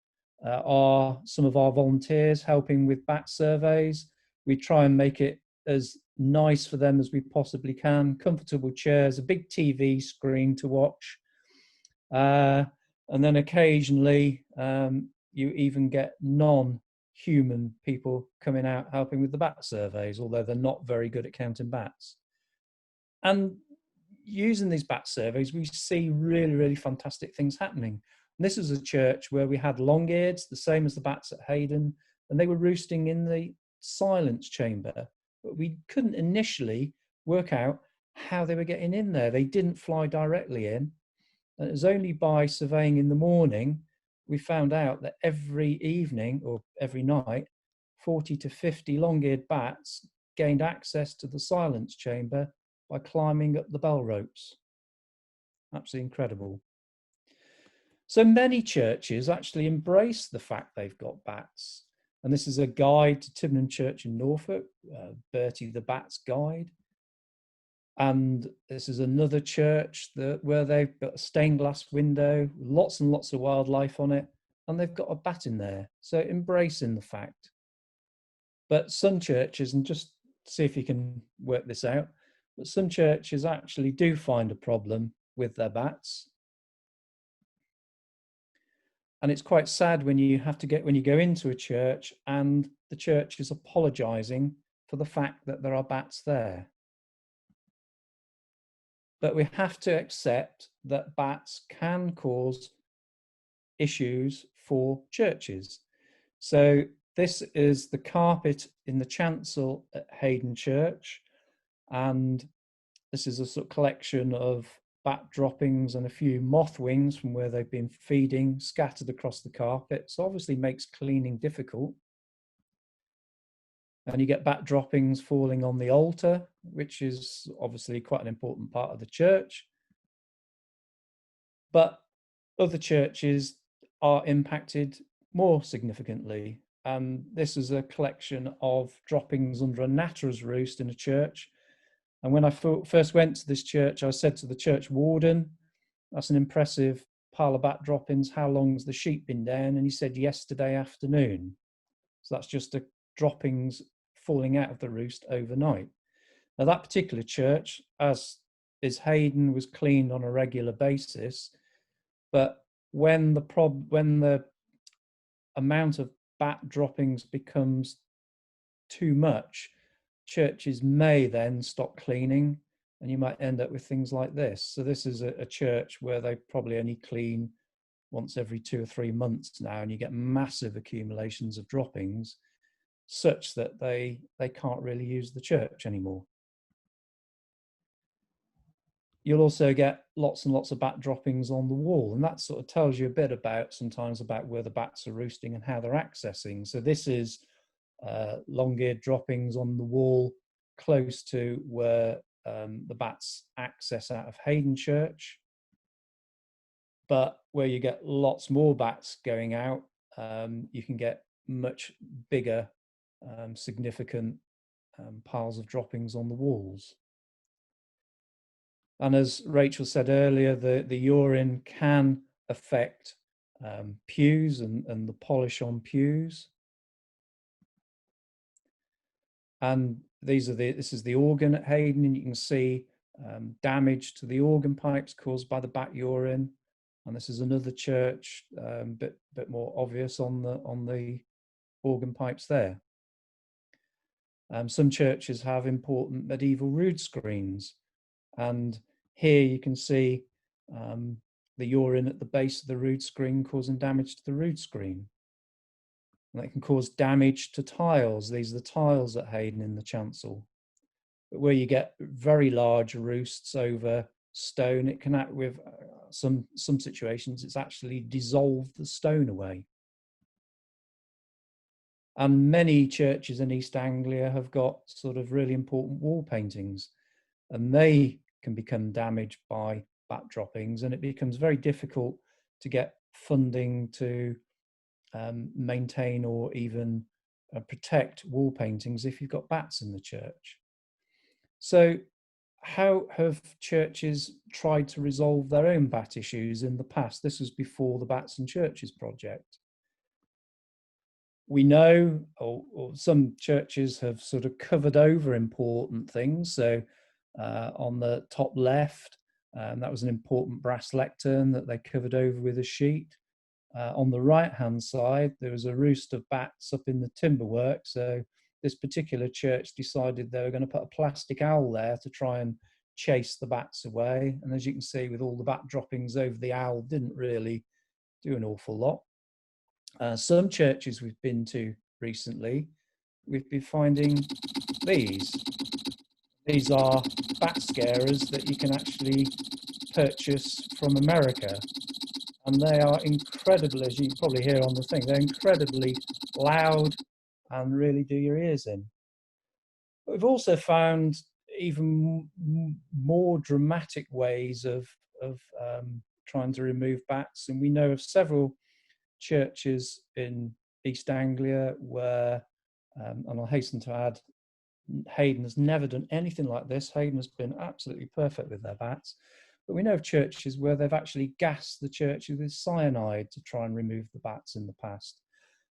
Speaker 4: are some of our volunteers helping with bat surveys. We try and make it as nice for them as we possibly can. Comfortable chairs, a big TV screen to watch. And then occasionally you even get non-human people coming out helping with the bat surveys, although they're not very good at counting bats. And using these bat surveys, we see really, really fantastic things happening. And this is a church where we had long-eareds, the same as the bats at Heydon, and they were roosting in the silence chamber. But we couldn't initially work out how they were getting in there. They didn't fly directly in. And it was only by surveying in the morning we found out that every evening or every night, 40 to 50 long-eared bats gained access to the silence chamber by climbing up the bell ropes. Absolutely incredible. So many churches actually embrace the fact they've got bats. And this is a guide to Tivenham Church in Norfolk, Bertie the Bat's Guide. And this is another church where they've got a stained glass window, lots and lots of wildlife on it, and they've got a bat in there. So embracing the fact. But some churches, and just see if you can work this out, but some churches actually do find a problem with their bats. And it's quite sad when you go into a church and the church is apologising for the fact that there are bats there. But we have to accept that bats can cause issues for churches. So this is the carpet in the chancel at Heydon Church, and this is a sort of collection of bat droppings and a few moth wings from where they've been feeding scattered across the carpet. So obviously makes cleaning difficult. And you get bat droppings falling on the altar, which is obviously quite an important part of the church. But other churches are impacted more significantly. This is a collection of droppings under a natterer's roost in a church. And when I first went to this church, I said to the church warden, "That's an impressive pile of bat droppings. How long's the sheep been down?" And he said, "Yesterday afternoon." So that's just the droppings falling out of the roost overnight. Now that particular church, as is Heydon, was cleaned on a regular basis, but when the amount of bat droppings becomes too much, churches may then stop cleaning, and you might end up with things like this. So this is a church where they probably only clean once every 2 or 3 months now, and you get massive accumulations of droppings such that they can't really use the church anymore. You'll also get lots and lots of bat droppings on the wall, and that sort of tells you a bit sometimes about where the bats are roosting and how they're accessing. So this is long-eared droppings on the wall close to where the bats access out of Heydon Church. But where you get lots more bats going out, you can get much bigger, significant piles of droppings on the walls. And as Rachel said earlier, the urine can affect pews and the polish on pews. And this is the organ at Heydon, and you can see damage to the organ pipes caused by the bat urine. And this is another church, bit more obvious on the organ pipes there. Some churches have important medieval rood screens, and here you can see the urine at the base of the rood screen causing damage to the rood screen. And that can cause damage to tiles. These are the tiles at Heydon in the chancel. But where you get very large roosts over stone, it can act with some situations, it's actually dissolved the stone away. And many churches in East Anglia have got sort of really important wall paintings, and they can become damaged by bat droppings, and it becomes very difficult to get funding to maintain or even protect wall paintings if you've got bats in the church. So how have churches tried to resolve their own bat issues in the past? This was before the Bats and Churches project. We know, or some churches have sort of covered over important things. So on the top left, that was an important brass lectern that they covered over with a sheet. On the right-hand side, there was a roost of bats up in the timberwork. So this particular church decided they were going to put a plastic owl there to try and chase the bats away. And as you can see, with all the bat droppings over the owl, didn't really do an awful lot. Some churches we've been to recently, we've been finding these. These are bat scarers that you can actually purchase from America. And they are incredible, as you can probably hear on the thing, they're incredibly loud and really do your ears in. But we've also found even more dramatic ways of trying to remove bats. And we know of several churches in East Anglia where, and I'll hasten to add, Heydon has never done anything like this. Heydon has been absolutely perfect with their bats. But we know of churches where they've actually gassed the churches with cyanide to try and remove the bats in the past.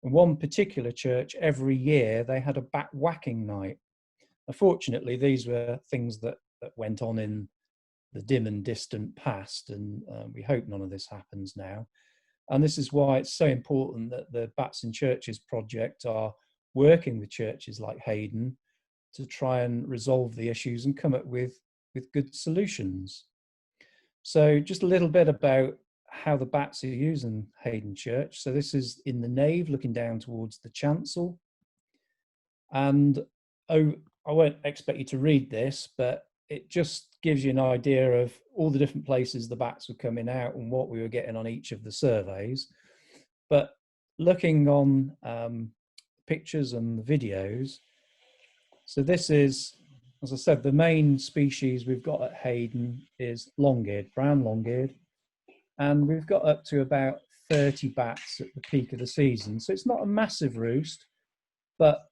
Speaker 4: And one particular church, every year, they had a bat whacking night. Unfortunately, these were things that went on in the dim and distant past, and we hope none of this happens now. And this is why it's so important that the Bats in Churches project are working with churches like Heydon to try and resolve the issues and come up with good solutions. So just a little bit about how the bats are used in Heydon Church. So this is in the nave looking down towards the chancel. And I won't expect you to read this, but it just gives you an idea of all the different places the bats were coming out and what we were getting on each of the surveys. But looking on pictures and the videos, so this is, as I said, the main species we've got at Heydon is long-eared, brown long-eared, and we've got up to about 30 bats at the peak of the season. So it's not a massive roost, but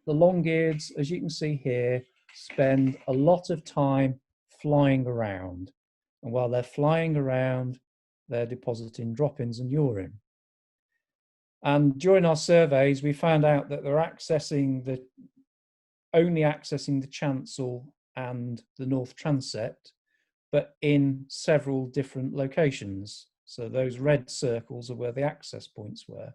Speaker 4: the long-eareds, as you can see here, spend a lot of time flying around. And while they're flying around, they're depositing droppings and urine. And during our surveys, we found out that they're only accessing the chancel and the north transept, but in several different locations. So those red circles are where the access points were.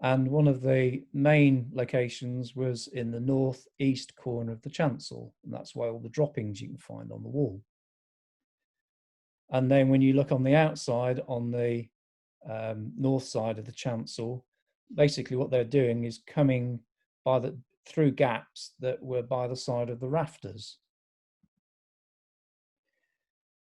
Speaker 4: And one of the main locations was in the northeast corner of the chancel, and that's why all the droppings you can find on the wall. And then when you look on the outside, on the north side of the chancel, basically what they're doing is coming through gaps that were by the side of the rafters.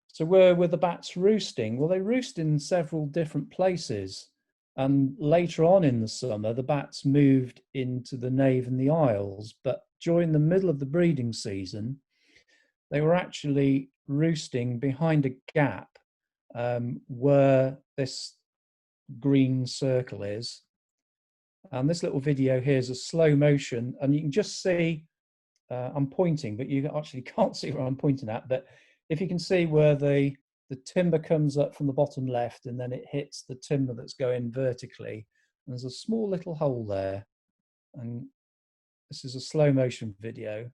Speaker 4: So where were the bats roosting? Well, they roost in several different places. And later on in the summer, the bats moved into the nave and the aisles. But during the middle of the breeding season, they were actually roosting behind a gap where this green circle is. And this little video here is a slow motion, and you can just see, I'm pointing, but you actually can't see where I'm pointing at. But if you can see where the timber comes up from the bottom left and then it hits the timber that's going vertically, and there's a small little hole there. And this is a slow motion video.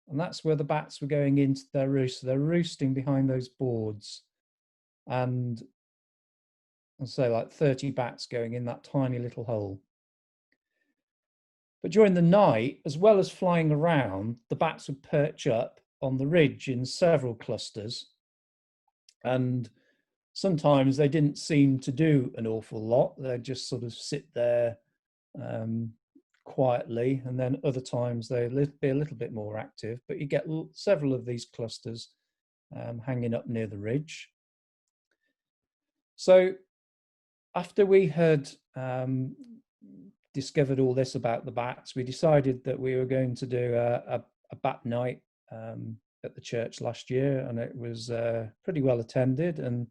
Speaker 4: And that's where the bats were going into their roost. So they're roosting behind those boards. And I'll say like 30 bats going in that tiny little hole. But during the night, as well as flying around, the bats would perch up on the ridge in several clusters. And sometimes they didn't seem to do an awful lot. They'd just sort of sit there quietly. And then other times they'd be a little bit more active. But you get several of these clusters hanging up near the ridge. So after we had discovered all this about the bats, we decided that we were going to do a bat night at the church last year, and it was pretty well attended. And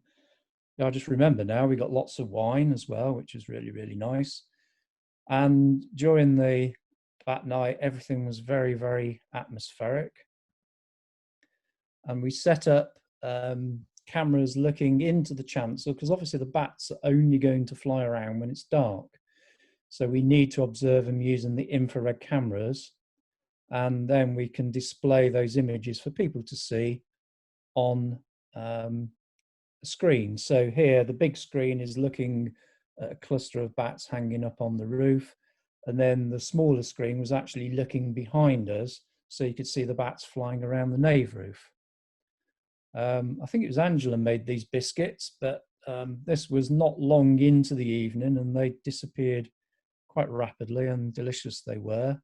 Speaker 4: I just remember now we got lots of wine as well, which was really, really nice. And during the bat night, everything was very, very atmospheric. And we set up cameras looking into the chancel, because obviously the bats are only going to fly around when it's dark. So we need to observe them using the infrared cameras, and then we can display those images for people to see on a screen. So here, the big screen is looking at a cluster of bats hanging up on the roof, and then the smaller screen was actually looking behind us, so you could see the bats flying around the nave roof. I think it was Angela made these biscuits, but this was not long into the evening and they disappeared quite rapidly, and delicious they were.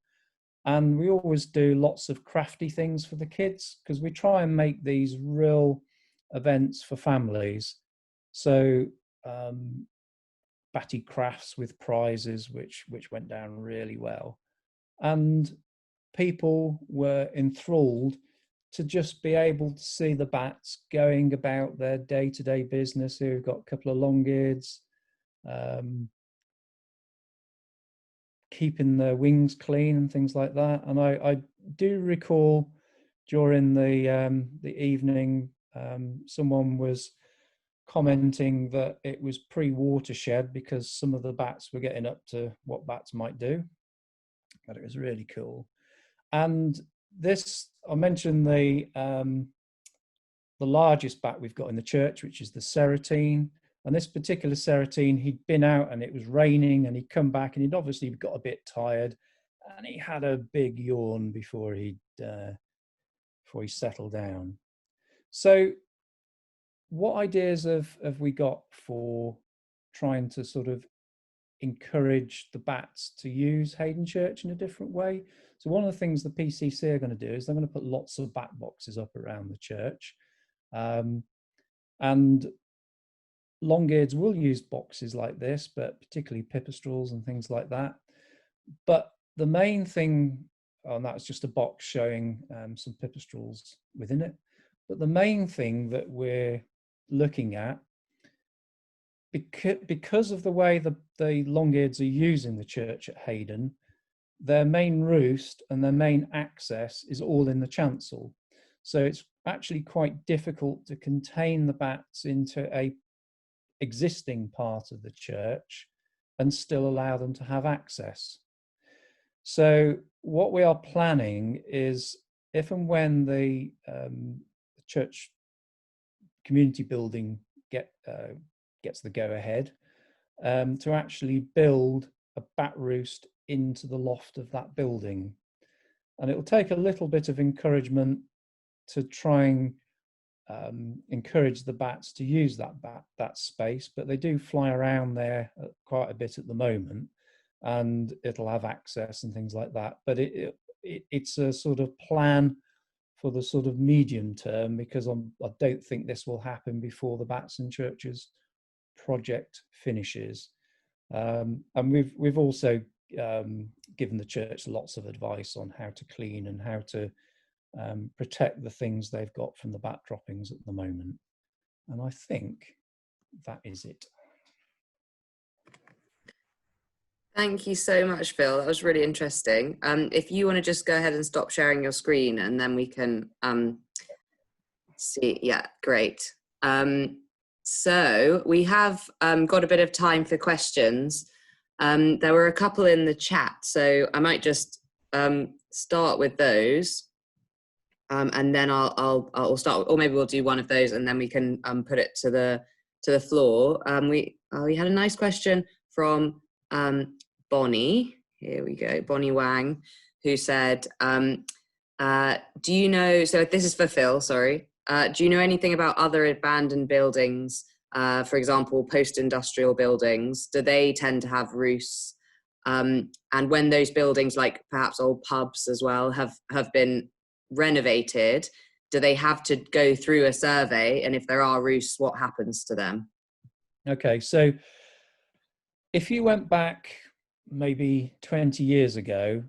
Speaker 4: And we always do lots of crafty things for the kids, because we try and make these real events for families. So batty crafts with prizes, which went down really well. And people were enthralled to just be able to see the bats going about their day-to-day business. Here we've got a couple of long-eareds, keeping their wings clean and things like that. And I do recall during the evening, someone was commenting that it was pre-watershed because some of the bats were getting up to what bats might do. But it was really cool. And this, I mentioned the largest bat we've got in the church, which is the Serotine. And this particular Serotine, he'd been out and it was raining, and he'd come back and he'd obviously got a bit tired, and he had a big yawn before he settled down. So what ideas have we got for trying to sort of encourage the bats to use Heydon Church in a different way? So one of the things the PCC are going to do is they're going to put lots of bat boxes up around the church, and long-eareds will use boxes like this, but particularly pipistrelles and things like that. But the main thing, and that's just a box showing some pipistrelles within it, but the main thing that we're looking at, because of the way the long-eareds are using the church at Heydon, their main roost and their main access is all in the chancel. So it's actually quite difficult to contain the bats into a existing part of the church and still allow them to have access. So what we are planning is, if and when the church community building gets the go-ahead, to actually build a bat roost into the loft of that building. And it will take a little bit of encouragement to try and encourage the bats to use that space, but they do fly around there quite a bit at the moment, and it'll have access and things like that. But it's a sort of plan for the sort of medium term, because I don't think this will happen before the Bats in Churches project finishes. And we've also given the church lots of advice on how to clean and how to protect the things they've got from the bat droppings at the moment. And I think that is it.
Speaker 1: Thank you so much, Phil. That was really interesting. If you want to just go ahead and stop sharing your screen, and then we can see. Yeah, great. So we have got a bit of time for questions. There were a couple in the chat, so I might just start with those. And then I'll start, or maybe we'll do one of those, and then we can put it to the floor. We had a nice question from Bonnie. Here we go, Bonnie Wang, who said, "Do you know?" So this is for Phil. Sorry. Do you know anything about other abandoned buildings? For example, post-industrial buildings. Do they tend to have roosts? And when those buildings, like perhaps old pubs as well, have been renovated, do they have to go through a survey? And if there are roosts, what happens to them? Okay,
Speaker 4: so if you went back maybe 20 years ago,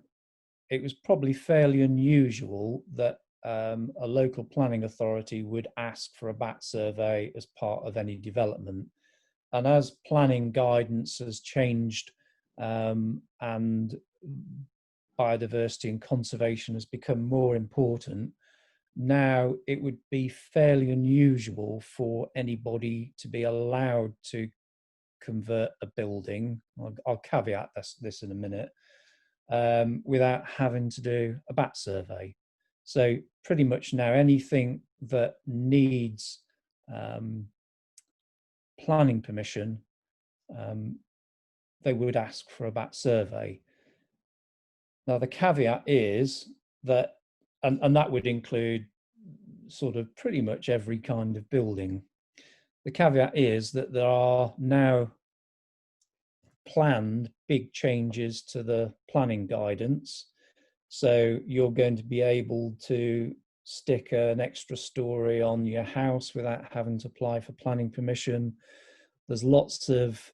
Speaker 4: it was probably fairly unusual that a local planning authority would ask for a bat survey as part of any development. And as planning guidance has changed and biodiversity and conservation has become more important, now it would be fairly unusual for anybody to be allowed to convert a building, I'll caveat this in a minute, without having to do a bat survey. So pretty much now anything that needs planning permission, they would ask for a bat survey. Now the caveat is that, and that would include sort of pretty much every kind of building. The caveat is that there are now planned big changes to the planning guidance. So you're going to be able to stick an extra story on your house without having to apply for planning permission. There's lots of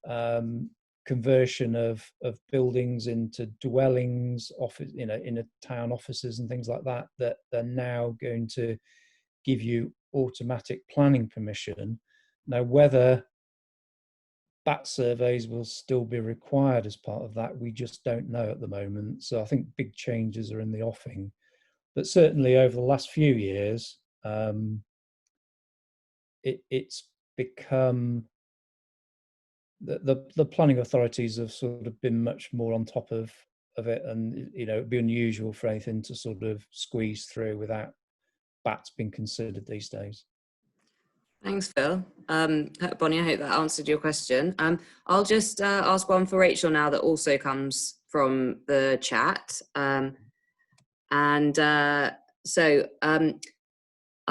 Speaker 4: conversion of buildings into dwellings, office, in a town offices and things like that, that they're now going to give you automatic planning permission. Now, whether bat surveys will still be required as part of that, we just don't know at the moment. So I think big changes are in the offing. But certainly over the last few years, it's become the planning authorities have sort of been much more on top of it, and it'd be unusual for anything to sort of squeeze through without bats being considered these days.
Speaker 1: Thanks, Phil. Bonnie, I hope that answered your question. I'll just ask one for Rachel now that also comes from the chat.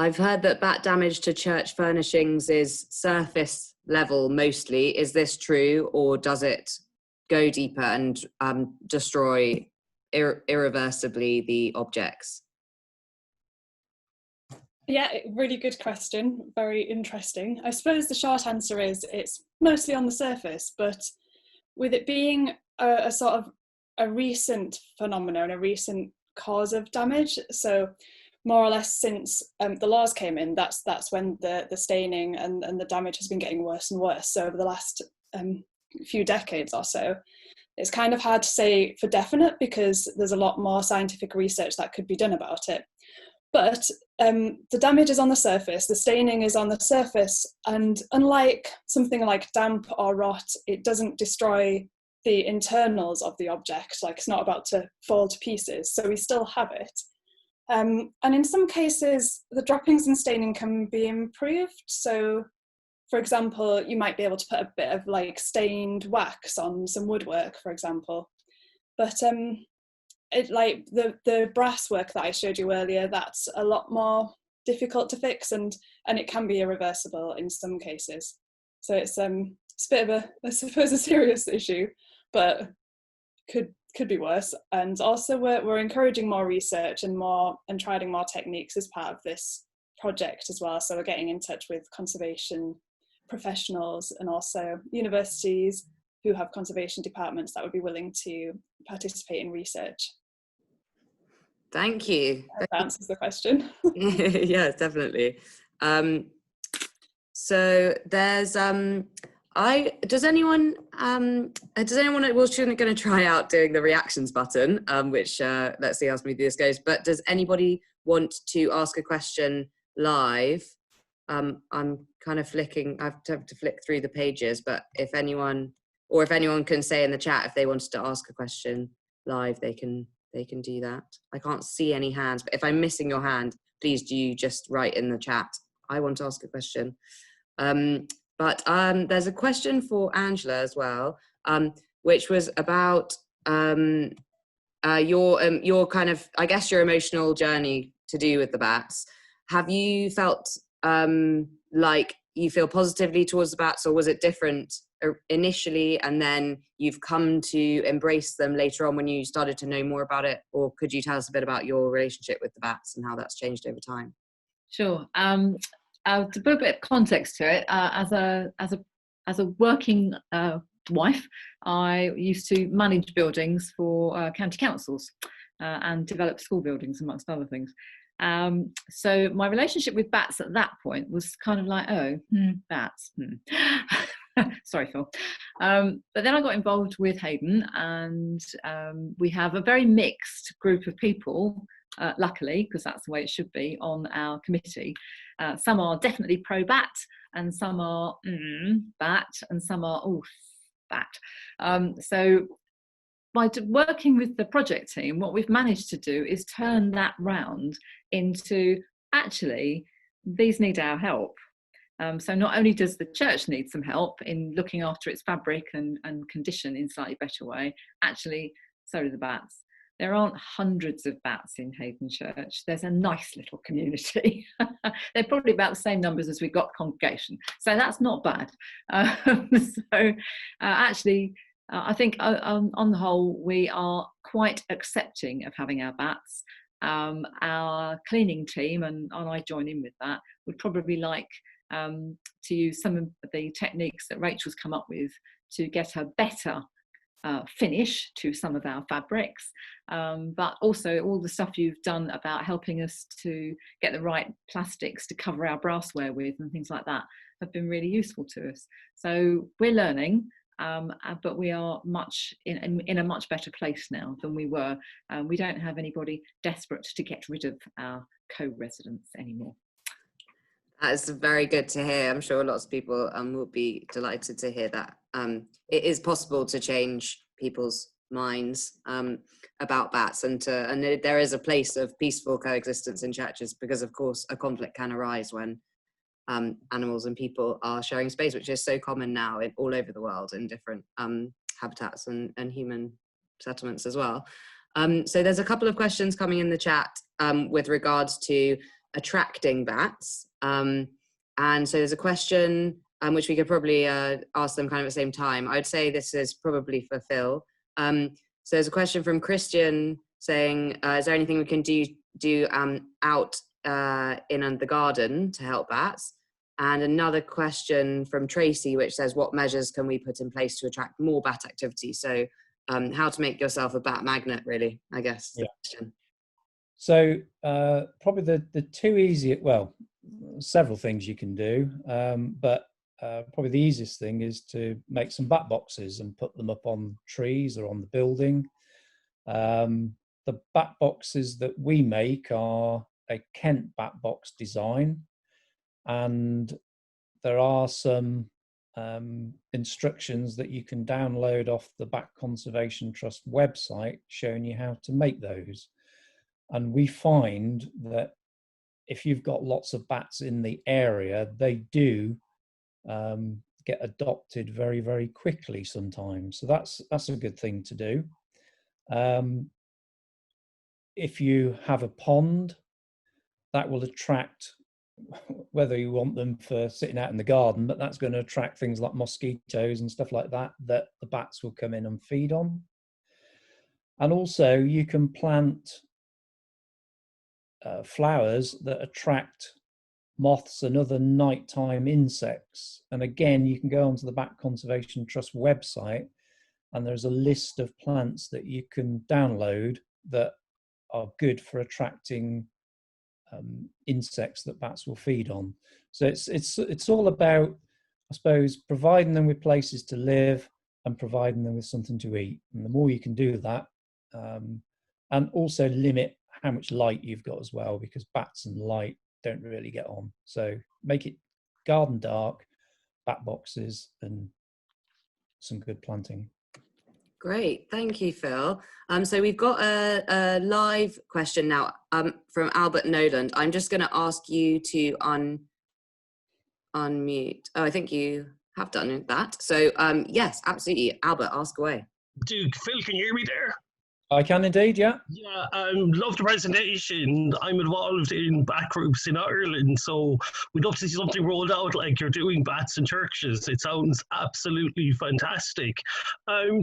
Speaker 1: I've heard that bat damage to church furnishings is surface level mostly. Is this true, or does it go deeper and destroy irreversibly the objects?
Speaker 3: Yeah, really good question. Very interesting. I suppose the short answer is it's mostly on the surface, but with it being a sort of a recent phenomenon, a recent cause of damage, so more or less since the laws came in, that's when the staining and the damage has been getting worse and worse. So over the last few decades or so, it's kind of hard to say for definite because there's a lot more scientific research that could be done about it. But the damage is on the surface, the staining is on the surface, and unlike something like damp or rot, it doesn't destroy the internals of the object, like it's not about to fall to pieces, so we still have it. And in some cases, the droppings and staining can be improved. So, for example, you might be able to put a bit of like stained wax on some woodwork, for example. But it, like the brass work that I showed you earlier, that's a lot more difficult to fix, and it can be irreversible in some cases. So it's a bit of I suppose a serious issue, but could be worse. And also we're encouraging more research and trying more techniques as part of this project as well. So we're getting in touch with conservation professionals and also universities who have conservation departments that would be willing to participate in research.
Speaker 1: Thank you.
Speaker 3: That answers the question.
Speaker 1: Yes, definitely. So there's does anyone we're going to try out doing the reactions button, which let's see how smoothly this goes, but does anybody want to ask a question live? I'm kind of flicking, I have to flick through the pages, but if anyone can say in the chat if they wanted to ask a question live, they can do that. I can't see any hands, but if I'm missing your hand, please do just write in the chat, I want to ask a question. But there's a question for Angela as well, which was about your kind of, I guess, your emotional journey to do with the bats. Have you felt like you feel positively towards the bats, or was it different initially and then you've come to embrace them later on when you started to know more about it? Or could you tell us a bit about your relationship with the bats and how that's changed over time?
Speaker 2: Sure. To put a bit of context to it, as a working wife, I used to manage buildings for county councils and develop school buildings amongst other things. So my relationship with bats at that point was kind of like, bats. Sorry, Phil. But then I got involved with Heydon, and we have a very mixed group of people, luckily, because that's the way it should be, on our committee. Some are definitely pro-bat, and some are bat, and some are bat. So by working with the project team, what we've managed to do is turn that round into, actually, these need our help. So not only does the church need some help in looking after its fabric and condition in a slightly better way, actually, so do the bats. There aren't hundreds of bats in Heydon Church. There's a nice little community. They're probably about the same numbers as we've got congregation. So that's not bad. Actually, I think on the whole, we are quite accepting of having our bats. Our cleaning team, and I join in with that, would probably like to use some of the techniques that Rachel's come up with to get a better finish to some of our fabrics, but also all the stuff you've done about helping us to get the right plastics to cover our brassware with and things like that have been really useful to us. So we're learning, but we are in a much better place now than we were. We don't have anybody desperate to get rid of our co-residents anymore.
Speaker 1: That's very good to hear. I'm sure lots of people will be delighted to hear that. It is possible to change people's minds about bats, and there is a place of peaceful coexistence in churches, because of course a conflict can arise when animals and people are sharing space, which is so common now all over the world in different habitats and human settlements as well. So there's a couple of questions coming in the chat with regards to attracting bats. And so there's a question which we could probably ask them kind of at the same time. I would say this is probably for Phil. So there's a question from Christian saying, is there anything we can do out in the garden to help bats? And another question from Tracy, which says, what measures can we put in place to attract more bat activity? So how to make yourself a bat magnet, really, I guess.
Speaker 4: Yeah.
Speaker 1: Question.
Speaker 4: So probably the two easiest, well, several things you can do, but probably the easiest thing is to make some bat boxes and put them up on trees or on the building. The bat boxes that we make are a Kent bat box design, and there are some instructions that you can download off the Bat Conservation Trust website showing you how to make those. And we find that if you've got lots of bats in the area, they do get adopted very, very quickly sometimes. So that's a good thing to do. If you have a pond, that will attract, whether you want them for sitting out in the garden, but that's going to attract things like mosquitoes and stuff like that the bats will come in and feed on. And also you can plant flowers that attract moths and other nighttime insects. And again, you can go onto the Bat Conservation Trust website, and there's a list of plants that you can download that are good for attracting insects that bats will feed on. So it's all about, I suppose, providing them with places to live and providing them with something to eat. And the more you can do that, and also limit how much light you've got as well, because bats and light don't really get on. So make it garden dark, bat boxes, and some good planting.
Speaker 1: Great, thank you, Phil. So we've got a live question now from Albert Noland. I'm just going to ask you to unmute. Oh, I think you have done that. So yes, absolutely. Albert, ask away.
Speaker 5: Dude, Phil, can you hear me there?
Speaker 4: I can indeed, yeah.
Speaker 5: Yeah, love the presentation. I'm involved in bat groups in Ireland, so we'd love to see something rolled out like you're doing bats in churches. It sounds absolutely fantastic.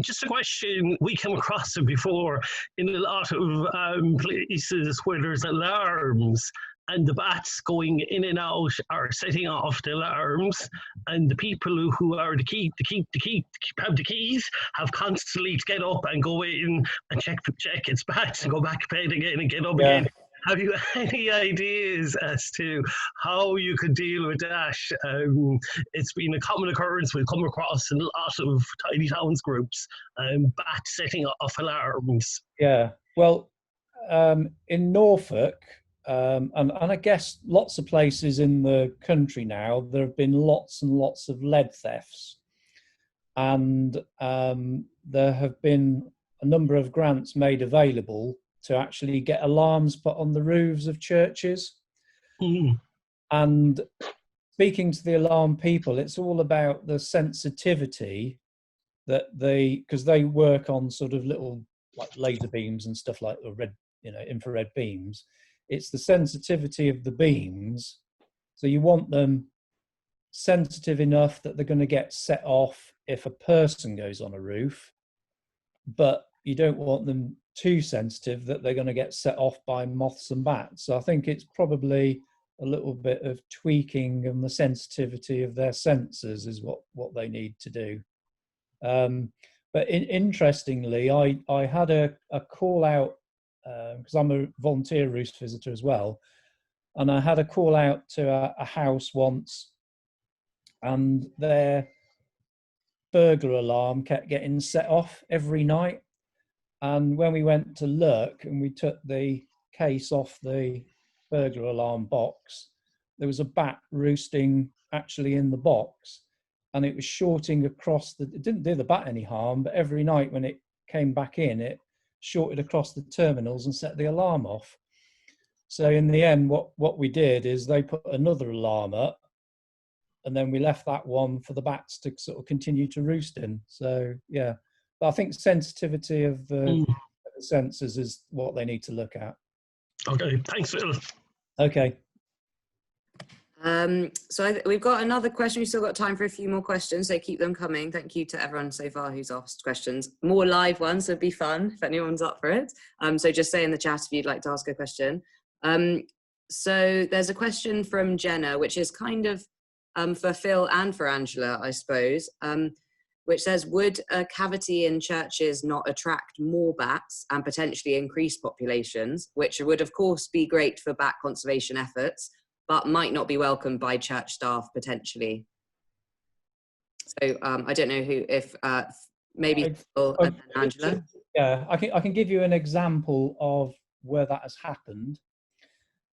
Speaker 5: Just a question, we came across it before in a lot of places where there's alarms, and the bats going in and out are setting off the alarms, and the people who are have the keys have constantly to get up and go in and check its bats and go back to bed again and get up again. Have you any ideas as to how you could deal with that? It's been a common occurrence we've come across in a lot of tiny towns groups, bats setting off alarms.
Speaker 4: Yeah, well, in Norfolk, and I guess lots of places in the country now, there have been lots and lots of lead thefts. And there have been a number of grants made available to actually get alarms put on the roofs of churches.
Speaker 5: Mm.
Speaker 4: And speaking to the alarm people, it's all about the sensitivity that because they work on sort of little like laser beams and stuff like the infrared beams. It's the sensitivity of the beams. So you want them sensitive enough that they're going to get set off if a person goes on a roof, but you don't want them too sensitive that they're going to get set off by moths and bats. So I think it's probably a little bit of tweaking and the sensitivity of their sensors is what they need to do. But interestingly, I had a call out, because I'm a volunteer roost visitor as well, and I had a call out to a house once, and their burglar alarm kept getting set off every night. And when we went to look and we took the case off the burglar alarm box, there was a bat roosting actually in the box, and it was shorting across it didn't do the bat any harm, but every night when it came back in, it shorted across the terminals and set the alarm off. So in the end, what we did is they put another alarm up, and then we left that one for the bats to sort of continue to roost in. So yeah, but I think sensitivity of the sensors is what they need to look at.
Speaker 5: Okay, thanks, Phil.
Speaker 4: Okay.
Speaker 1: So we've got another question. We've still got time for a few more questions, so keep them coming. Thank you to everyone so far who's asked questions. More live ones would be fun if anyone's up for it. So just say in the chat if you'd like to ask a question. So there's a question from Jenna, which is kind of for Phil and for Angela, I suppose, which says, would a cavity in churches not attract more bats and potentially increase populations, which would of course be great for bat conservation efforts, but might not be welcomed by church staff potentially? So I don't know if maybe Phil and Angela.
Speaker 4: Yeah, I can give you an example of where that has happened.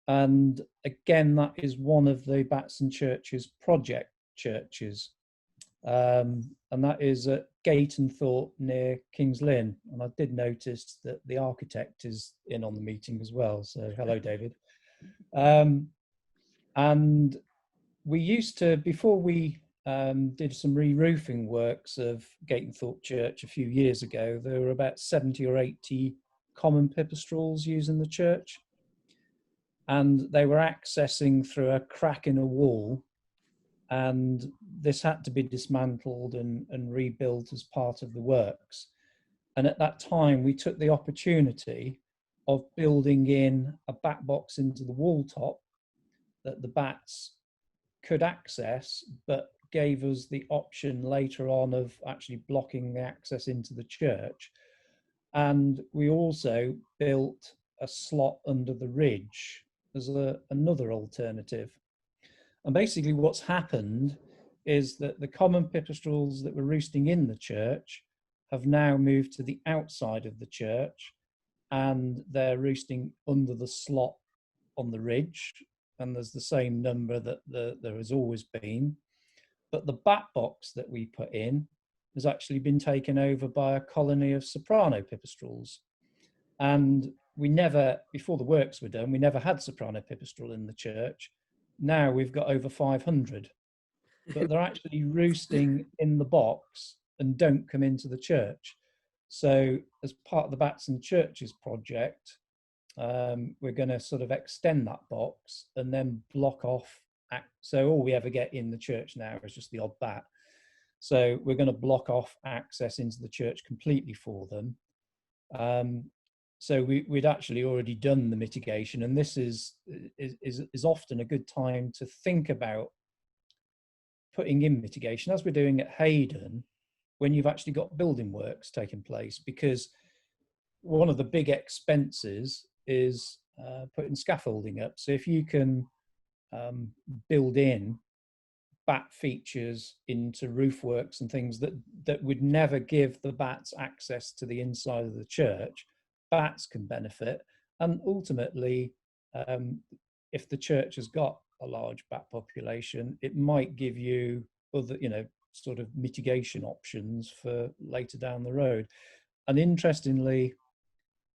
Speaker 4: And again, that is one of the Bats and Churches project churches. And that is at Gayton near King's Lynn. And I did notice that the architect is in on the meeting as well. So hello, David. And we used to, before we did some re-roofing works of Gayton Church a few years ago, there were about 70 or 80 common pipistrelles using the church. And they were accessing through a crack in a wall. And this had to be dismantled and rebuilt as part of the works. And at that time, we took the opportunity of building in a bat box into the wall top that the bats could access, but gave us the option later on of actually blocking the access into the church. And we also built a slot under the ridge as another alternative. And basically what's happened is that the common pipistrelles that were roosting in the church have now moved to the outside of the church, and they're roosting under the slot on the ridge, and there's the same number that there has always been. But the bat box that we put in has actually been taken over by a colony of soprano pipistrelles. And we never, before the works were done, we never had soprano pipistrelle in the church. Now we've got over 500, but they're actually roosting in the box and don't come into the church. So as part of the Bats and Churches project, we're going to sort of extend that box and then block off. So all we ever get in the church now is just the odd bat. So we're going to block off access into the church completely for them. So we'd actually already done the mitigation, and this is often a good time to think about putting in mitigation, as we're doing at Heydon, when you've actually got building works taking place, because one of the big expenses is putting scaffolding up. So if you can build in bat features into roof works and things that would never give the bats access to the inside of the church, bats can benefit. And ultimately, if the church has got a large bat population, it might give you other, sort of mitigation options for later down the road. And interestingly,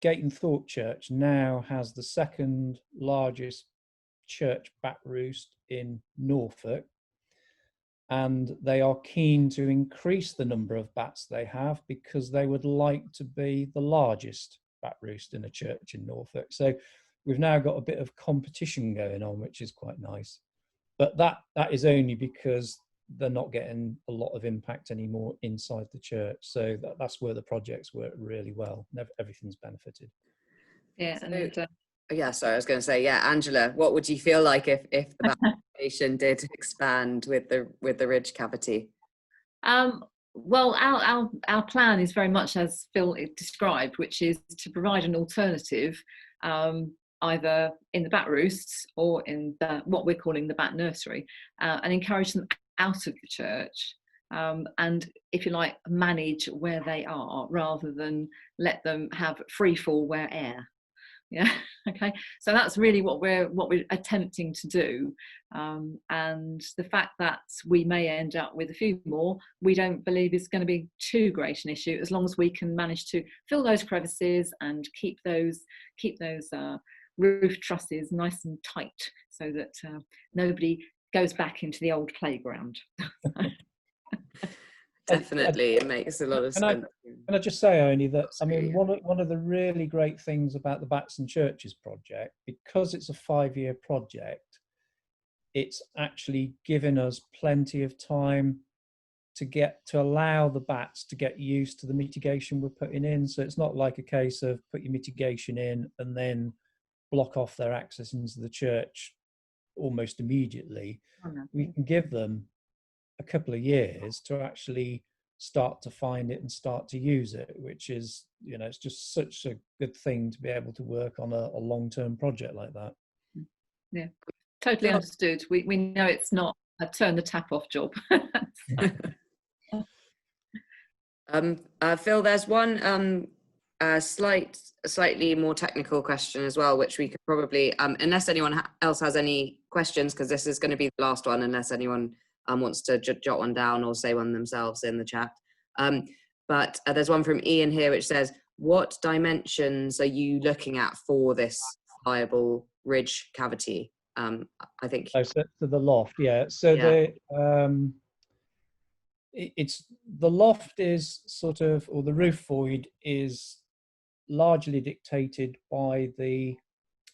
Speaker 4: Gayton Church now has the second largest church bat roost in Norfolk, and they are keen to increase the number of bats they have because they would like to be the largest bat roost in a church in Norfolk. So we've now got a bit of competition going on, which is quite nice. But that is only because they're not getting a lot of impact anymore inside the church. So that's where the projects work really well. Everything's benefited.
Speaker 2: Yeah.
Speaker 1: So, yeah, sorry, I was going to say, yeah, Angela, what would you feel like if the bat population did expand with the ridge cavity?
Speaker 2: Well, our plan is very much as Phil described, which is to provide an alternative, either in the bat roosts or in what we're calling the bat nursery, and encourage them out of the church, and, if you like, manage where they are rather than let them have free fall where air. Yeah. Okay, so that's really what we're attempting to do, and the fact that we may end up with a few more, we don't believe is going to be too great an issue, as long as we can manage to fill those crevices and keep those roof trusses nice and tight, so that nobody goes back into the old playground.
Speaker 1: Definitely, it makes a lot of sense.
Speaker 4: Can I just say only that, I mean, one of the really great things about the Bats and Churches project, because it's a 5-year project, it's actually given us plenty of time to allow the bats to get used to the mitigation we're putting in. So it's not like a case of put your mitigation in and then block off their access into the church almost immediately.
Speaker 2: Oh, no.
Speaker 4: We can give them a couple of years to actually start to find it and start to use it, which is, you know, it's just such a good thing to be able to work on a long-term project like that.
Speaker 2: Yeah, totally understood. We know it's not a turn the tap off job.
Speaker 1: Phil, there's one slightly more technical question as well, which we could probably, unless anyone else has any questions, because this is going to be the last one, unless anyone wants to jot one down or say one themselves in the chat. But there's one from Ian here which says, what dimensions are you looking at for this viable ridge cavity? I think.
Speaker 4: Oh, so the loft, yeah. So
Speaker 1: yeah.
Speaker 4: The loft is sort of, or the roof void is largely dictated by the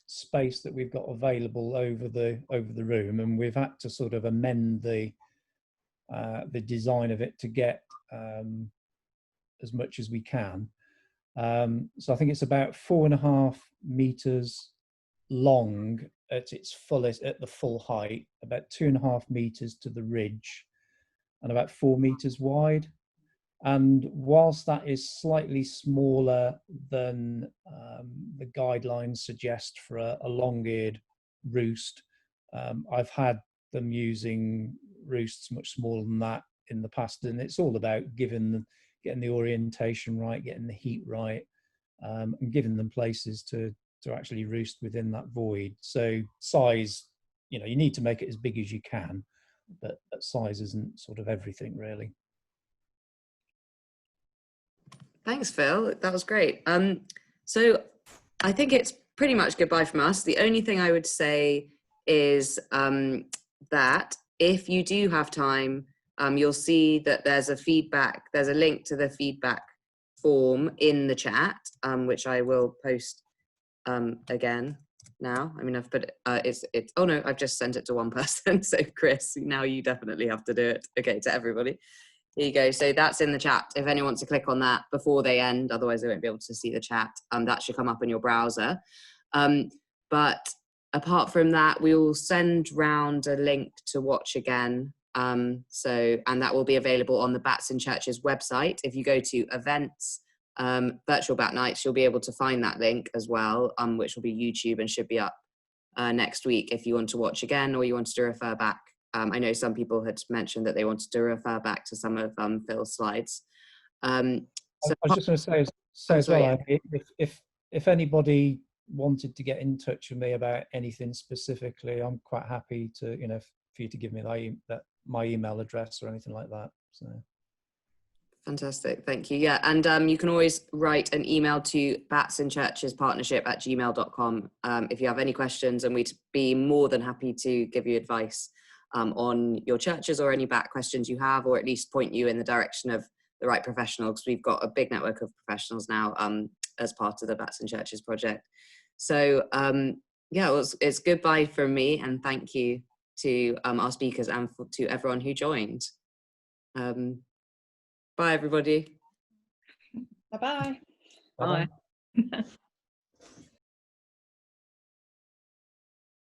Speaker 4: space that we've got available over the room, and we've had to sort of amend the design of it to get as much as we can. So I think it's about 4.5 meters long at its fullest, at the full height, about 2.5 meters to the ridge, and about 4 meters wide. And whilst that is slightly smaller than the guidelines suggest for a long-eared roost, I've had them using roosts much smaller than that in the past, and it's all about getting the orientation right, getting the heat right, and giving them places to actually roost within that void. So size, you know, you need to make it as big as you can, but size isn't sort of everything, really.
Speaker 1: Thanks, Phil. That was great. So I think it's pretty much goodbye from us. The only thing I would say is that if you do have time, you'll see that there's a link to the feedback form in the chat, which I will post again now. I mean, I've put it, oh no, I've just sent it to one person. So Chris, now you definitely have to do it. Okay, to everybody. Here you go. So that's in the chat. If anyone wants to click on that before they end, otherwise they won't be able to see the chat. That should come up in your browser. But apart from that, we will send round a link to watch again. And that will be available on the Bats in Churches website. If you go to events, virtual bat nights, you'll be able to find that link as well, which will be YouTube and should be up next week if you want to watch again or you wanted to refer back. I know some people had mentioned that they wanted to refer back to some of Phil's slides. So
Speaker 4: I was just going to say as well, if anybody wanted to get in touch with me about anything specifically, I'm quite happy to, you know, for you to give me my email address or anything like that. So.
Speaker 1: Fantastic, thank you. Yeah, and you can always write an email to batsinchurchespartnership@gmail.com if you have any questions, and we'd be more than happy to give you advice on your churches or any bat questions you have, or at least point you in the direction of the right professional, because we've got a big network of professionals now as part of the Bats in Churches project. So yeah, it's goodbye from me, and thank you to our speakers and to everyone who joined. Bye everybody.
Speaker 3: Bye-bye.
Speaker 2: Bye.